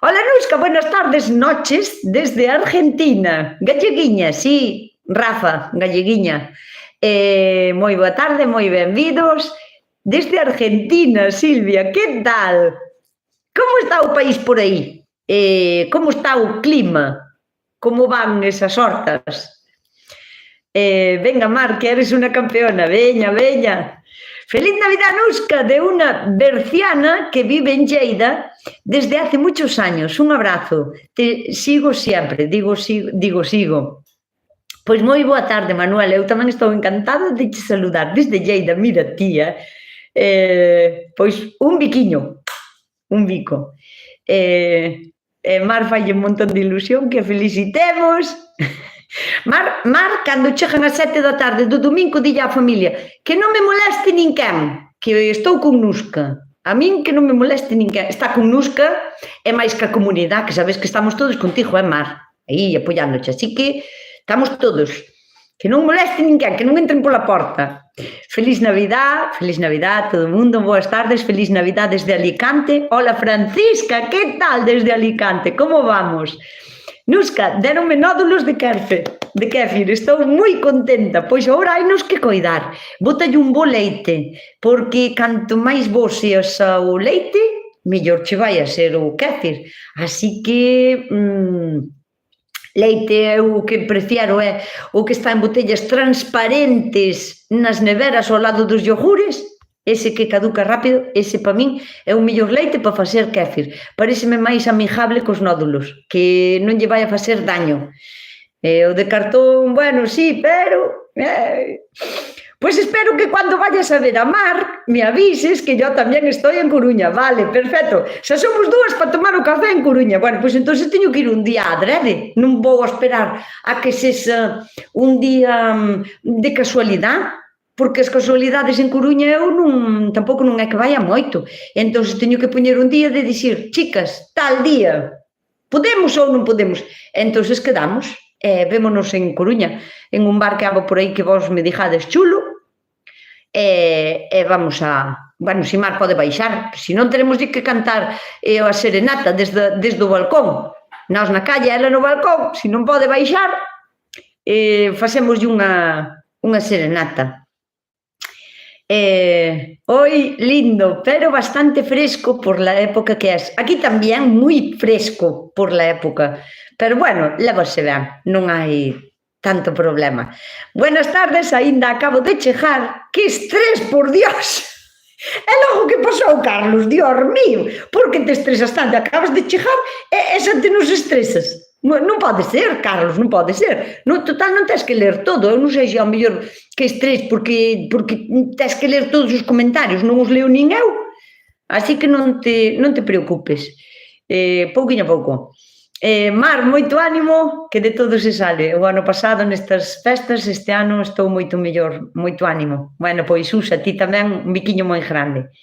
Hola, Nusca, buenas tardes, noches, desde Argentina. Galleguiña, sí, Rafa, galleguiña. Moi boa tarde, moi benvidos. Desde Argentina, Silvia, que tal? Como está o país por aí? Como está o clima? Como van esas hortas? Venga, Mar, que eres una campeona. Veña. Feliz Navidad, Nusca, de una berciana que vive en Lleida desde hace muchos años. Un abrazo. Te sigo siempre. Digo sigo. Pois moi boa tarde, Manuel. Eu tamén estou encantada de te saludar desde Lleida. Mira, tía. Pois un biquiño. Un bico. Mar falle un montón de ilusión, que a felicitemos. Mar, cando chegan as 7 da tarde do domingo, dille á familia que non me moleste ninguén, que estou con Nusca. A min que non me moleste ninguén. Está con Nusca, é máis que a comunidade, que sabes que estamos todos contigo, Mar? Aí, apoiándoche. Así que estamos todos. Que non moleste ninguén, que non entren pola porta. Feliz Navidad a todo o mundo, boas tardes, feliz Navidad desde Alicante. Hola, Francisca, que tal desde Alicante? Como vamos? Nusca, deronme nódulos de kéfir, estou moi contenta, pois agora hai nos que coidar. Bótalle un bo leite, porque canto máis bo seas o leite, mellor che vai a ser o kéfir. Así que leite eu o que prefiero é o que está en botellas transparentes nas neveras ao lado dos iogures, ese que caduca rápido, ese para min é o mellor leite para facer kéfir. Paréceme máis amigable cos nódulos, que non lle vai a facer daño. O de cartón, bueno, sí, pero... Pues espero que cuando vayas a ver a Mar me avises que yo también estoy en Coruña. Vale, perfecto. Xa somos dúas para tomar o café en Coruña. Bueno, pues entonces teño que ir un día adrede. Non vou esperar a que sexa un día de casualidade, porque as casualidades en Coruña eu tampouco non é que vaya moito. Entón teño que poñer un día de dicir, chicas, tal día, podemos ou non podemos? Entón quedamos, vémonos en Coruña, en un bar que habo por aí que vos me dixades chulo, e vamos a... Bueno, si Mar pode baixar, se non teremos que cantar a serenata desde o balcón. Nós na calle, ela no balcón, se non pode baixar, facémoslle unha serenata. Hoy lindo, pero bastante fresco por la época que es. Aquí tamén moi fresco por la época, pero bueno, lévase ben, non hai tanto problema. Buenas tardes, aínda acabo de chegar. Que estrés, por Dios! E logo que pasou, Carlos? Dios mío, por que te estresas tanto? Acabas de chegar e xa te nos estresas. Non pode ser, Carlos, non pode ser. No total non tens que ler todo. Eu non sei se ao mellor que estrés porque tens que ler todos os comentarios. Non os leo nin eu. Así que non te preocupes. Pouquinho a pouco. Mar, moito ánimo, que de todo se sale. O ano pasado nestas festas, este ano estou moito mellor, moito ánimo. Bueno, pois usa, ti tamén un biquiño moi grande.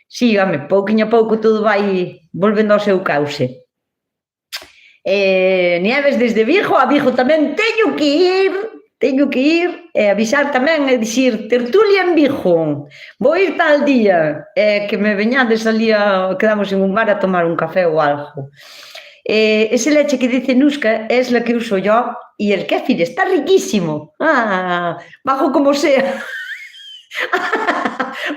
Si, home, pouquinho a pouco todo vai volvendo ao seu cauce. Nieves desde Vigo, a Vigo tamén teño que ir, e avisar tamén e dicir tertulia en Vigo, vou ir tal día, que me veñades ali, quedamos en un bar a tomar un café ou algo. Ese leche que dice Nuska es la que uso yo y el kéfir está riquísimo. Bajo como sea.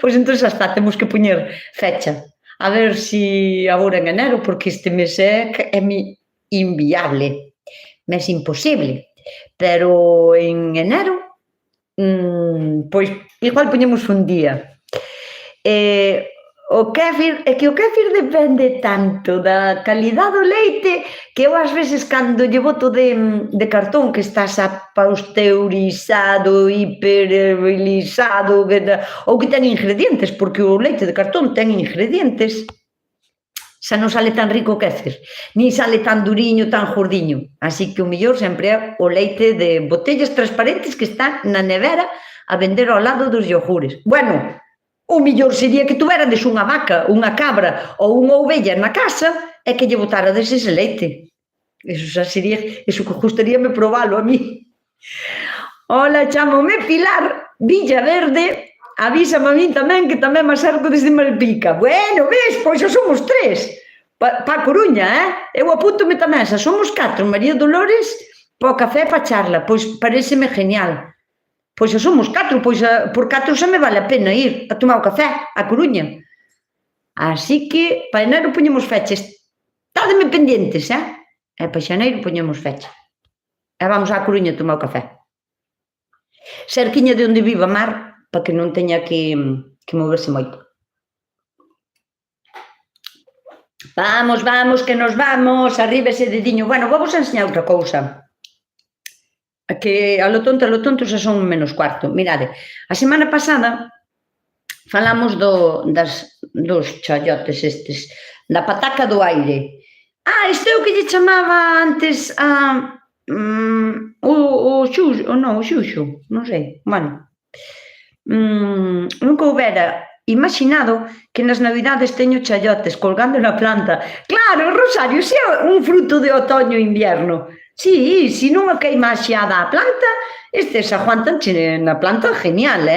Pues entonces hasta temos que poñer fecha. A ver si agora en enero, porque este mes é inviable. Mes imposible. Pero en enero, pois igual poñemos un día. O kéfir, é que o kéfir depende tanto da calidad do leite que eu ás veces cando lle boto de cartón que está xa pasteurizado, hiperbilizado ou que ten ingredientes, porque o leite de cartón ten ingredientes, xa non sale tan rico o kéfir, nin sale tan duriño, tan gordiño. Así que o mellor sempre é o leite de botellas transparentes que está na nevera a vender ao lado dos iogures. Bueno, o mellor sería que tuverades unha vaca, unha cabra ou unha ovella na casa e que lle botarades ese leite. Eso xa sería, eso que gustaríame probalo a mí. Hola, chámome Pilar Villaverde, avísame a min tamén que tamén me acerco desde Malpica. Bueno, ves, pois xa somos 3, pa Coruña, eu apúntome tamén, xa somos 4, María Dolores, pa o café, pa charla, pois pareceme genial. Pois xa somos 4, pois por 4 xa me vale a pena ir a tomar o café a Coruña. Así que para enero poñemos fechas. Estádeme pendentes, E para xaneiro poñemos fecha. E vamos á Coruña a tomar o café. Cerquiña de onde viva Mar, para que non teña que moverse moito. Vamos, que nos vamos, arriba ese dediño. Bueno, vou vos enseñar outra cousa. Que a lo tonto xa son menos cuarto. Mirade, a semana pasada falamos dos chayotes estes, da pataca do aire. Este é o que lle chamaba antes o xuxo, non sei, bueno. Nunca houbera imaginado que nas navidades teño chayotes colgando na planta. Claro, Rosario, se é un fruto de otoño e invierno. Si, se non a queima xa da planta, estes aguantan na planta genial,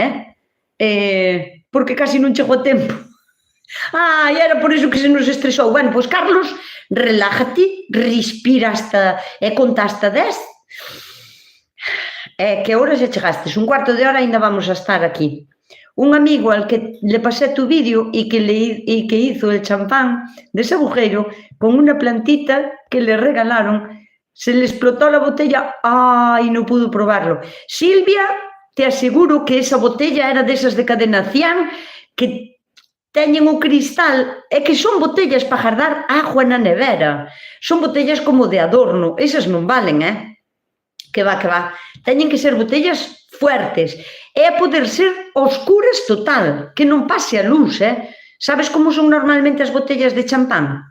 porque casi non chego a tempo. E era por iso que se nos estresou. Bueno, pois Carlos, relájate, respira e conta hasta 10. Que hora xa chegastes? Un cuarto de hora ainda vamos a estar aquí. un amigo al que le pasé tu vídeo y que hizo el champán de ese agujero con una plantita que le regalaron, se le explotó la botella, ¡ay! No pudo probarlo. Silvia, te aseguro que esa botella era desas de cadena Cian que teñen o cristal, é que son botellas para guardar agua na nevera, son botellas como de adorno, esas non valen, que va, teñen que ser botellas fuertes, e a poder ser oscuras total, que non pase a luz, sabes como son normalmente as botellas de champán?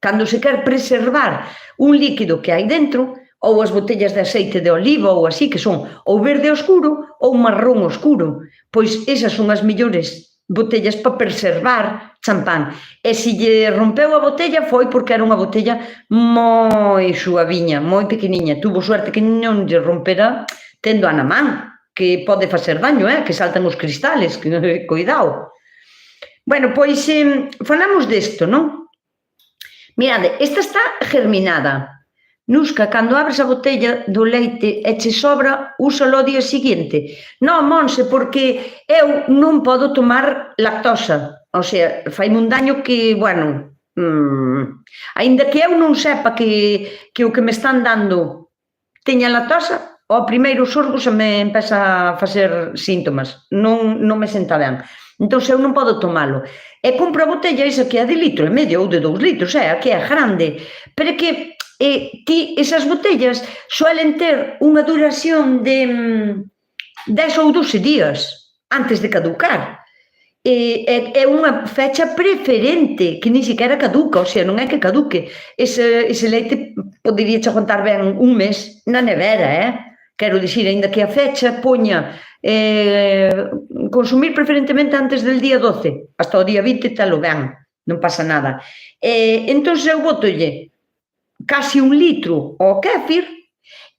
Cando se quer preservar un líquido que hai dentro, ou as botellas de aceite de oliva ou así, que son ou verde oscuro ou marrón oscuro, pois esas son as mellores botellas para preservar champán. E se lle rompeu a botella foi porque era unha botella moi suaviña, moi pequeniña. Tuvo suerte que non lle rompera tendo a na man, que pode facer daño, que saltan os cristales, que cuidado. Bueno, pois falamos desto, non? Mirade, esta está germinada. Nusca, cando abres a botella do leite e che sobra, úsalo ao día seguinte. Non, Monse, porque eu non podo tomar lactosa. O sea, faime un daño que, bueno, aínda que eu non sepa que o que me están dando teña lactosa, ao primeiro sorgo se me empeza a facer síntomas. Non me senta ben. Entón, eu non podo tomalo. E compro a botella esa que é de litro e medio ou de 2 litros, a que é grande. Pero é que esas botellas suelen ter unha duración de 10 ou 12 días antes de caducar. É unha fecha preferente que ni siquiera caduca, o sea, non é que caduque. Ese leite podería aguantar ben un mes na nevera, Quero dicir, ainda que a fecha poña consumir preferentemente antes del día 12, hasta o día 20 telo ben, non pasa nada. Entón, eu botolle casi 1 litro ao kéfir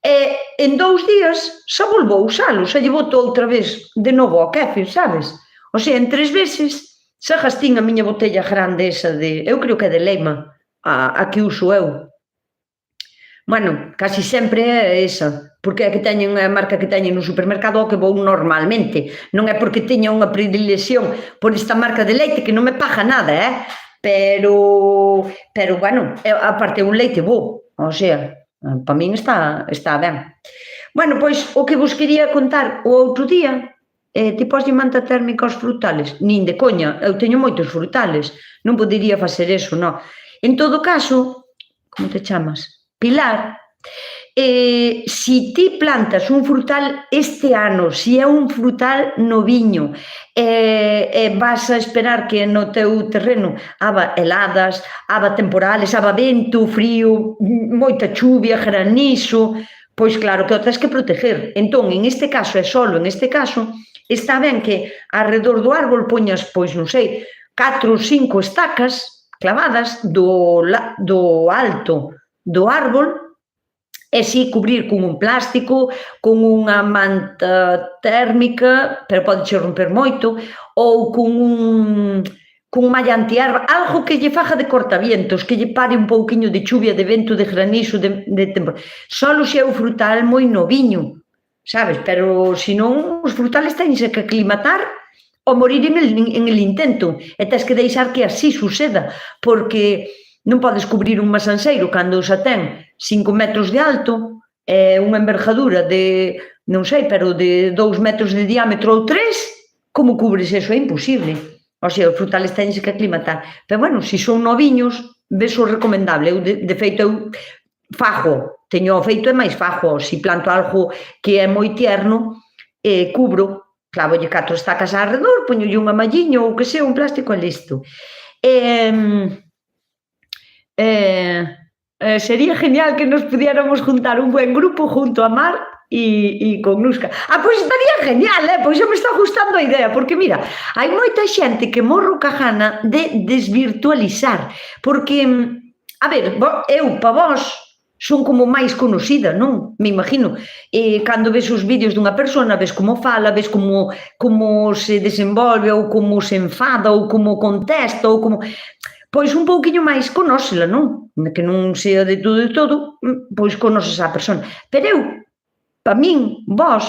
e en 2 días xa volvo a usalo, xa lle boto outra vez de novo ao kéfir, sabes? O sea, en 3 veces xa gastín a miña botella grande esa de, eu creo que é de Leima, a que uso eu. Bueno, casi sempre é esa, porque é que teñen a marca que teñen no supermercado ao que vou normalmente. Non é porque teña unha predilección por esta marca de leite que non me paga nada, pero bueno, aparte un leite bo, o sea, para min está ben. Bueno, pois o que vos quería contar o outro día, ti poslle manta térmica aos frutales? Nin de coña, eu teño moitos frutales, non podería facer eso, non. En todo caso, como te chamas? Pilar, si ti plantas un frutal este ano, si é un frutal noviño, vas a esperar que no teu terreno haba heladas, haba temporales, haba vento, frío, moita chuvia, granizo, pois claro que o tens que proteger. Entón, en este caso, e solo en este caso, está ben que alrededor do árbol poñas, pois non sei, 4 ou 5 estacas clavadas do alto do árbol e si cubrir con un plástico, con unha manta térmica, pero pode romper moito, ou con un malla antiarba, algo que lle faja de cortavientos, que lle pare un pouquiño de chuvia, de vento, de granizo, de temporal. Solo se é o frutal moi noviño, sabes? Pero, se non, os frutales tense que aclimatar ou morir en el intento, e tens que deixar que así suceda, porque non podes cubrir un masanceiro cando xa ten 5 metros de alto e unha envergadura de, non sei, pero de 2 metros de diámetro ou 3, como cubres eso? É imposible. O sea, os frutales teñense que aclimatar. Pero, bueno, se son noviños, ves o recomendable. Eu, de feito, eu fajo, teño o feito e máis fajo. Se planto algo que é moi tierno, cubro, clavolle 4 estacas alrededor, poñolle unha malliña ou que sea, un plástico e listo. Sería genial que nos pudiéramos juntar un buen grupo junto a Mar e con Nusca. Pois estaría genial, pois xa me está gustando a idea, porque mira, hai moita xente que morro ca gana de desvirtualizar, porque, a ver, eu, pa vos, son como máis conocida, non? Me imagino. Cando ves os vídeos dunha persona, ves como fala, ves como se desenvolve, ou como se enfada, ou como contesta, ou como... Pois un pouquiño máis conócela, non? Que non sea de todo, pois conoces a persona. Pero eu, para min, vos,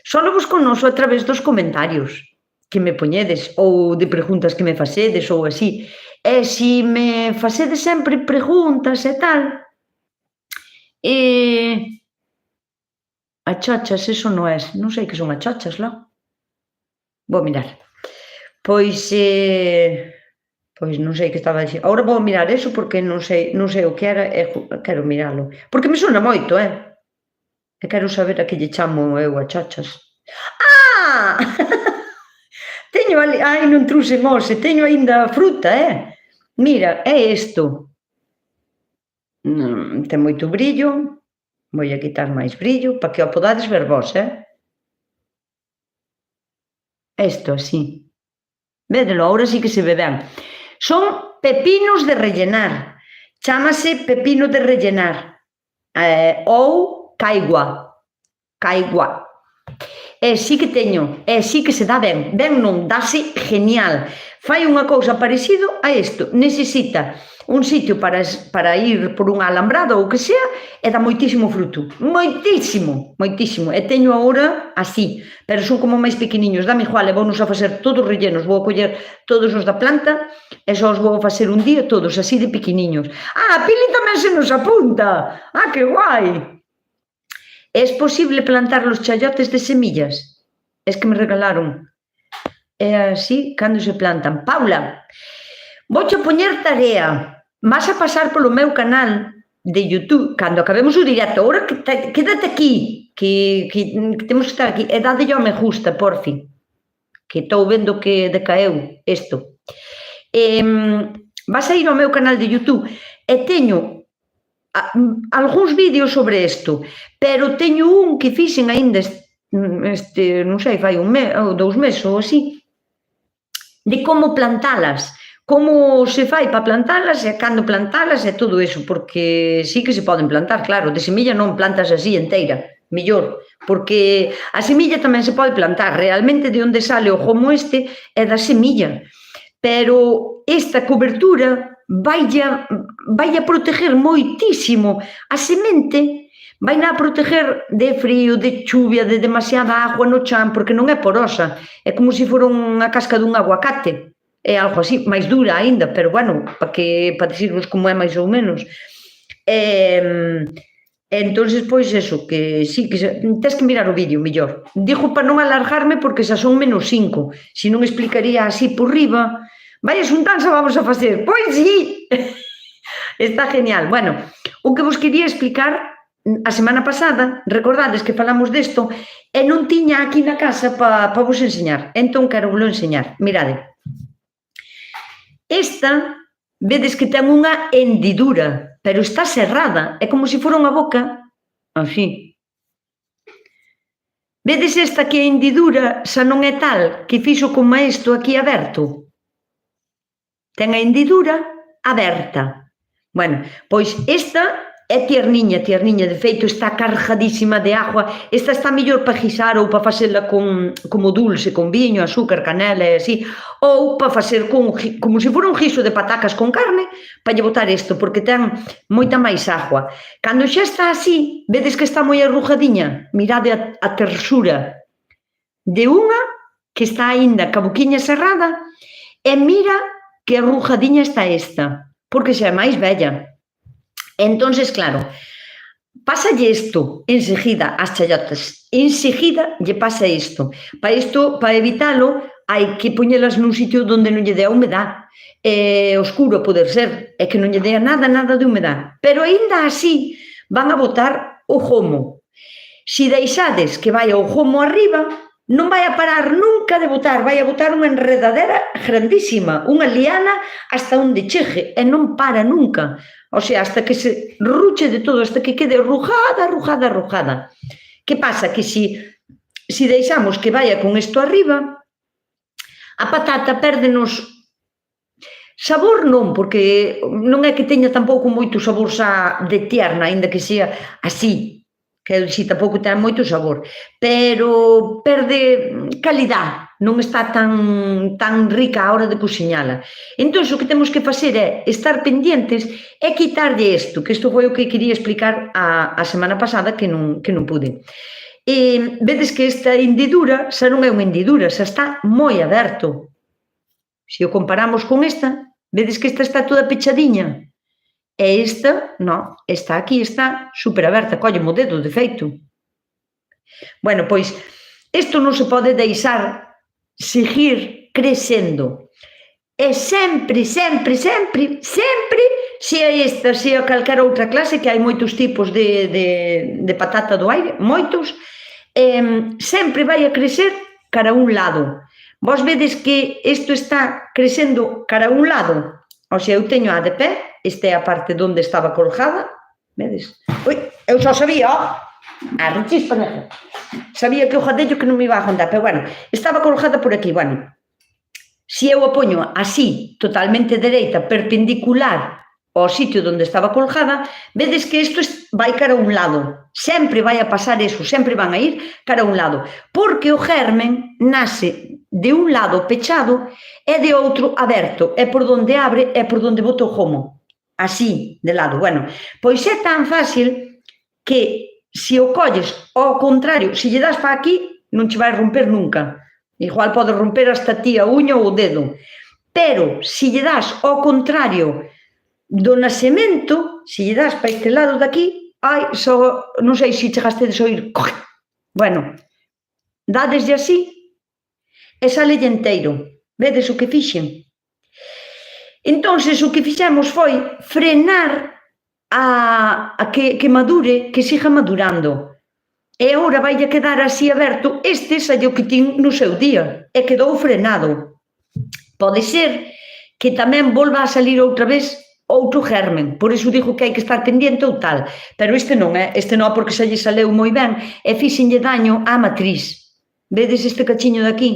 só vos conozo a través dos comentarios. que me poñedes, ou de preguntas que me facedes, ou así. E se me facedes sempre preguntas e tal, achochas, eso non é, non sei que son achochas, lá. Vou mirar. Pois non sei que estaba a dicir. Agora vou mirar eso porque non sei o que era e quero miralo. Porque me sona moito, E quero saber a que lle chamo eu a chochas. Ah! Teño ali, non truse mose, teño aínda fruta, Mira, é isto. Ten moito brillo. Vou a quitar máis brillo para que o podades ver vos, Isto así. Védelo, agora sí que se ve ben. Son pepinos de rellenar. Chámase pepino de rellenar. Ou caigua. Caigua. Sí que teño, sí que se dá ben. Ben non, dáse genial. Fai unha cousa parecido a isto. Necesita un sitio para ir por unha alambrada ou que sea e dá moitísimo fruto. Moitísimo, moitísimo. E teño agora así, pero son como máis pequeniños. Dame igual, e vounos a facer todos rellenos. Vou a coller todos os da planta e só os vou a facer un día todos, así de pequeniños. A Pili tamén se nos apunta. Que guai. Es posible plantar los chayotes de semillas? Es que me regalaron. É así cando se plantan. Paula, vouche poñer tarea. Vas a pasar polo meu canal de YouTube cando acabemos o directo. Agora quédate aquí, que temos que estar aquí. E dadelle ao me gusta, por fin. Que estou vendo que decaeu isto. Vas a ir ao meu canal de YouTube e teño algúns vídeos sobre isto, pero teño un que fixen aínda non sei, fai un mes ou 2 meses ou así, de como plantalas, como se fai para plantalas e cando plantalas e todo eso, porque sí que se poden plantar, claro, de semilla non plantas así inteira, mellor, porque a semilla tamén se pode plantar, realmente de onde sale o gomo é da semilla, pero esta cobertura vai a proteger moitísimo a semente, vai a proteger de frío, de chuvia, de demasiada agua no chan, porque non é porosa, é como se fora unha casca dun aguacate, é algo así, máis dura aínda, pero bueno, para dicirvos como é máis ou menos. Entonces, pois eso, que sí, que tens que mirar o vídeo mellor. Digo para non alargarme porque xa son -5, se non explicaría así por riba. Vaya xuntanza vamos a facer. Pois sí, está genial. Bueno, o que vos quería explicar a semana pasada, recordades que falamos desto, e non tiña aquí na casa para vos enseñar. Entón, quero vos enseñar. Mirade. Esta, vedes que ten unha hendidura, pero está cerrada. É como se fora unha boca, así. Vedes esta que a hendidura xa non é tal que fixo como isto aquí aberto? Ten a hendidura aberta. Bueno, pois esta é tierniña, de feito está cargadísima de agua, esta está mellor para guisar ou para facela como dulce, con viño, azúcar, canela e así, ou para facer como se fora un guiso de patacas con carne, para lle botar isto, porque ten moita máis agua. Cando xa está así, vedes que está moi arrujadiña, mirade a tersura de unha que está aínda ca boquiña cerrada e mira que arrujadiña está esta, porque xa é máis bella. Entonces, claro, pásalle isto enseguida ás chayotas, enseguida lle pasa isto. Para evitalo, hai que poñelas nun sitio onde non lle dea humedad, oscuro a poder ser, e que non lle dea nada de humedad. Pero aínda así van a botar o gomo. Se deixades que vai o gomo arriba, non vai a parar nunca de botar, vai a botar unha enredadera grandísima, unha liana hasta onde chegue, e non para nunca. O sea, hasta que se ruche de todo, hasta que quede arrujada. Que pasa? Que se deixamos que vaya con isto arriba, a patata pérdenos sabor non, porque non é que teña tampouco moito sabor xa de tierna, aínda que sea así, que si tampouco ten moito sabor, pero perde calidad, non está tan rica a hora de cociñala. Entón, o que temos que facer é estar pendientes e quitarlle isto, que isto foi o que quería explicar a semana pasada que non pude. E vedes que esta hendidura xa non é unha hendidura, xa está moi aberto. Se o comparamos con esta, vedes que esta está toda pechadiña. E esta, non, esta aquí está super aberta, colle o dedo, de feito. Bueno, pois, isto non se pode deixar seguir crecendo. E sempre, sempre, sempre, sempre, se a esta, se a calquera outra clase, que hai moitos tipos de patata do aire, moitos, sempre vai a crecer cara a un lado. Vos vedes que isto está crecendo cara a un lado. O sea, eu teño a de pé, esta é a parte onde estaba colgada, vedes? Ui, eu só sabía, a rechispa, sabía que o jadello que non me iba a juntar, pero bueno, estaba colgada por aquí, bueno. Se eu a poño así, totalmente dereita, perpendicular ao sitio onde estaba colgada, vedes que isto vai cara a un lado. Sempre vai a pasar eso, sempre van a ir cara a un lado. Porque o germen nace de un lado pechado e de outro aberto. É por onde abre, é por onde bota o gomo. Así, de lado. Bueno, pois é tan fácil que se o colles ao contrario, se lle das para aquí, non che vai romper nunca. Igual pode romper hasta ti a uña ou o dedo. Pero, se lle das ao contrario do nacemento, se lle das para este lado daqui, ai, só, non sei se chegastedes a oír, bueno, dádeslle así, e sale enteiro. Vedes o que fixen? Entonces, o que fixemos foi frenar a que madure, que siga madurando. E agora vai a quedar así aberto, este saiu que tin no seu día, e quedou frenado. Pode ser que tamén volva a salir outra vez outro germen, por iso digo que hai que estar pendiente ou tal, pero este non porque xa lle saleu moi ben e fixenlle daño á matriz. Vedes este cachiño de aquí?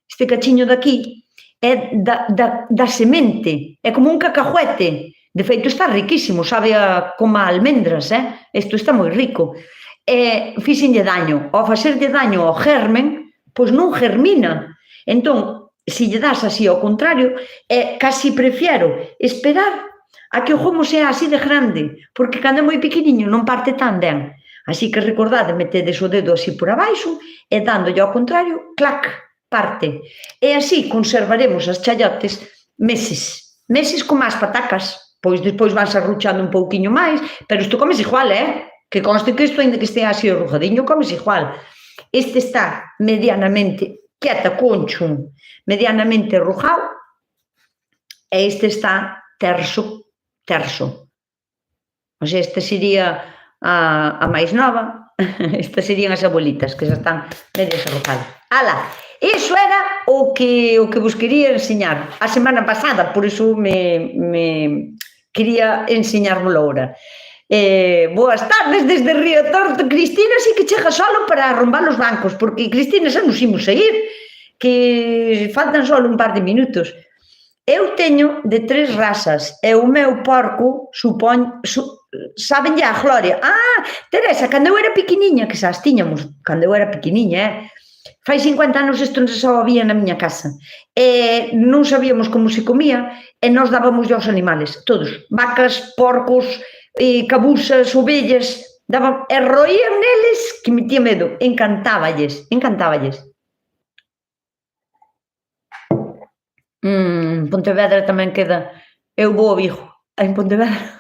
Este cachiño de aquí é da semente, é como un cacahuete, de feito está riquísimo, sabe como a almendras, isto está moi rico, e fixenlle daño, ao facerlle daño ao germen, pois non germina, entón, se lle das así ao contrario, casi prefiero esperar a que o gomo sea así de grande, porque cando é moi pequeniño non parte tan ben. Así que recordade, metedes o dedo así por abaixo e dándolle ao contrario, clac, parte. E así conservaremos as chayotes meses. Meses como as patacas, pois despois vanse arruchando un pouquiño máis, pero isto comes igual, que conste que isto, ainda que estea así arrujadiño, comes igual. Este está medianamente quieta, concho, medianamente arrujado, e este está terso. O sea, esta sería a máis nova, estas serían as abuelitas, que xa están medio arrujadas. Ala, iso era o que vos quería enseñar a semana pasada, por iso me quería enseñármelo ahora. Boas tardes desde Río Torto. Cristina sí que chega solo para arrombar os bancos, porque Cristina xa nos imos a ir, que faltan só un par de minutos. Eu teño de 3 razas e o meu porco sabenlle a Gloria. Teresa, cando eu era pequeniña, que xa as tiñamos, cando eu era pequeniña, fai 50 anos isto non só había na miña casa, e non sabíamos como se comía, e nós dábamos aos animales, todos, vacas, porcos, cabusas, ovellas, e roían neles que me tía medo, encantáballes. Pontevedra tamén queda, eu vou a Vigo, en Pontevedra.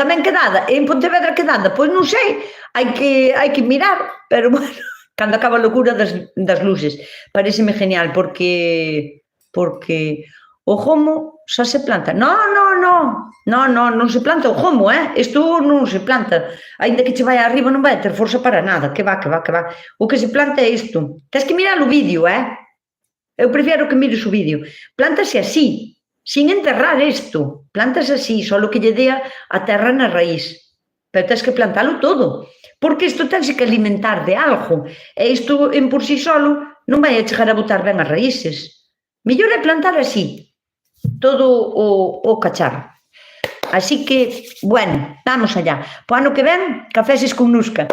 Tamén quedada, en Pontevedra quedada, pois non sei, hai que mirar, pero bueno, cando acaba a locura das luces, pareceme genial, porque o gomo xa se planta. Non se planta o gomo, isto non se planta, aínda que che vai arriba non vai ter forza para nada, que va, o que se planta é isto, tens que mirar o vídeo, eu prefiero que mires o vídeo, plantase así, sin enterrar isto, plantas así, só que lle dea a terra na raíz, pero tens que plantalo todo, porque isto tense que alimentar de algo, e isto en por si solo non vai a chegar a botar ben as raíces. Mellor é plantar así, todo o cacharro. Así que, bueno, vamos allá. Po ano que ven, cafeses con Nusca.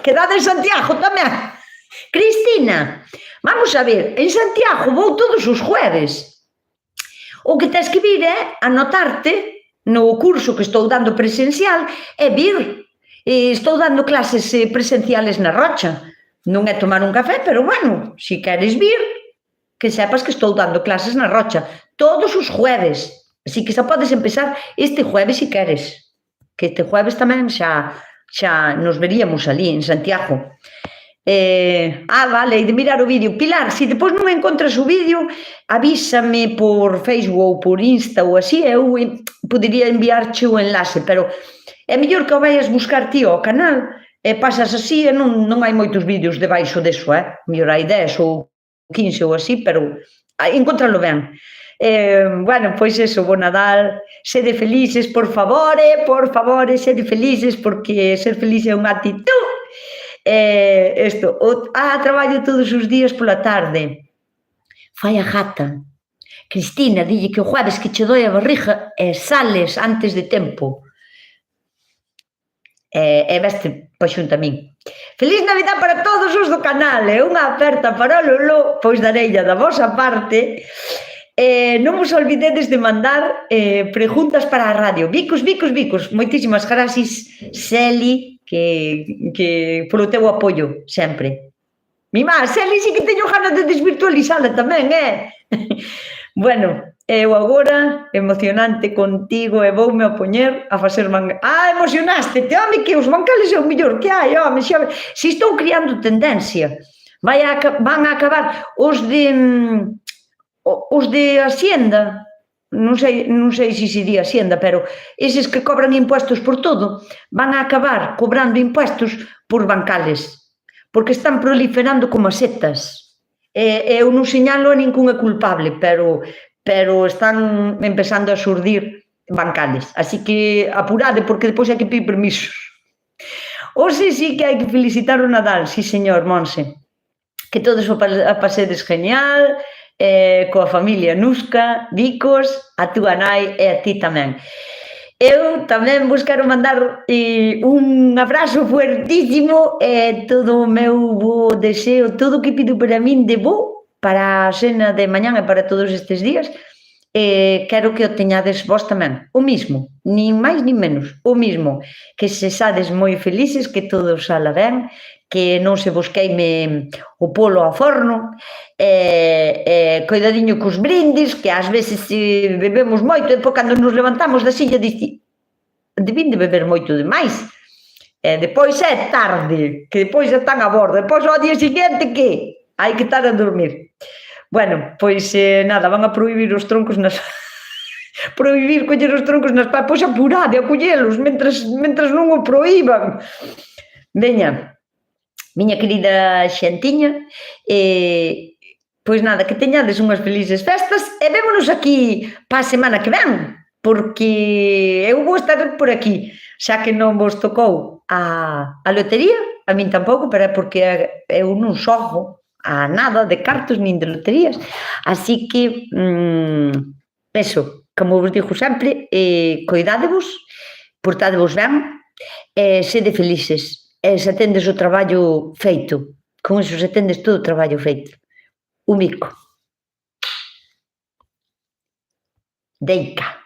Quedade en Santiago tamén. Cristina, vamos a ver, en Santiago vou todos os jueves. O que tens que vir é anotarte no curso que estou dando presencial e vir. Estou dando clases presenciales na Rocha. Non é tomar un café, pero bueno, si queres vir, que sepas que estou dando clases na Rocha todos os jueves. Así que xa podes empezar este jueves si queres. Que este jueves tamén xa nos veríamos ali en Santiago. Vale, e de mirar o vídeo. Pilar, se depois non encontras o vídeo, avísame por Facebook ou por Insta ou así, eu podería enviarche o enlace, pero é mellor que o vayas buscar ti ao canal e pasas así e non hai moitos vídeos debaixo deso, mellor hai 10 ou 15 ou así, pero encontralo ben. Bueno, pois eso, bo Nadal, sede felices, por favor, sede felices, porque ser feliz é unha actitud. Traballo todos os días pola tarde. Fai a gata. Cristina, dille que o jueves que che doi a barriga e sales antes de tempo. Veste pa xunto a min. Feliz Navidad para todos os do canal e unha aperta para o Lolo, pois dareilla da vosa parte. Non vos olvidedes de mandar preguntas para a radio. Bicos. Moitísimas gracias, Celi, que polo teu apoio sempre. Mima, Celi, sí que teño ganas de desvirtualizala tamén, Bueno, eu agora, emocionante contigo, e voume a poñer a facer bancales. Emocionaste-te, home, que os bancales é o mellor que hai, home, xa estou criando tendencia. Van a acabar os de Hacienda, non sei se di Hacienda, pero eses que cobran impuestos por todo, van a acabar cobrando impuestos por bancales, porque están proliferando como setas. Eu non señalo a ningún é culpable, pero están empezando a xurdir bancales, así que apurade, porque depois hai que pedir permisos. Hoxe sí que hai que felicitar o Nadal, sí señor, Monse, que todos o pasedes genial, coa familia Nusca, Vicos, a túa nai e a ti tamén. Eu tamén vos quero mandar un abrazo fuertísimo e todo o meu bo deseo, todo o que pido para min de bo, para a cena de mañán e para todos estes días, quero que o teñades vos tamén, o mismo, nin máis nin menos, o mismo, que se sades moi felices, que todo sala ben, que non se vos queime o polo ao forno, coidadiño cos brindis, que ás veces bebemos moito, e depois cando nos levantamos da silla debín de beber moito demais, e depois é tarde, que depois están a bordo, depois ao día seguinte que hai que estar a dormir. Bueno, pois nada, van a prohibir os troncos prohibir coller os troncos nas pás, pois apurade a collelos, mentras non o prohíban. Veña, miña querida xentiña, pois nada, que teñades unhas felices festas e vémonos aquí pa semana que ven, porque eu vou estar por aquí, xa que non vos tocou a lotería, a min tampouco, pero é porque eu non xogo a nada de cartos nin de loterías, así que eso, como vos digo sempre, coidádevos, portádevos ben, sede felices. E se tendes o traballo feito, con eso se tendes todo o traballo feito. Un bico. Deica.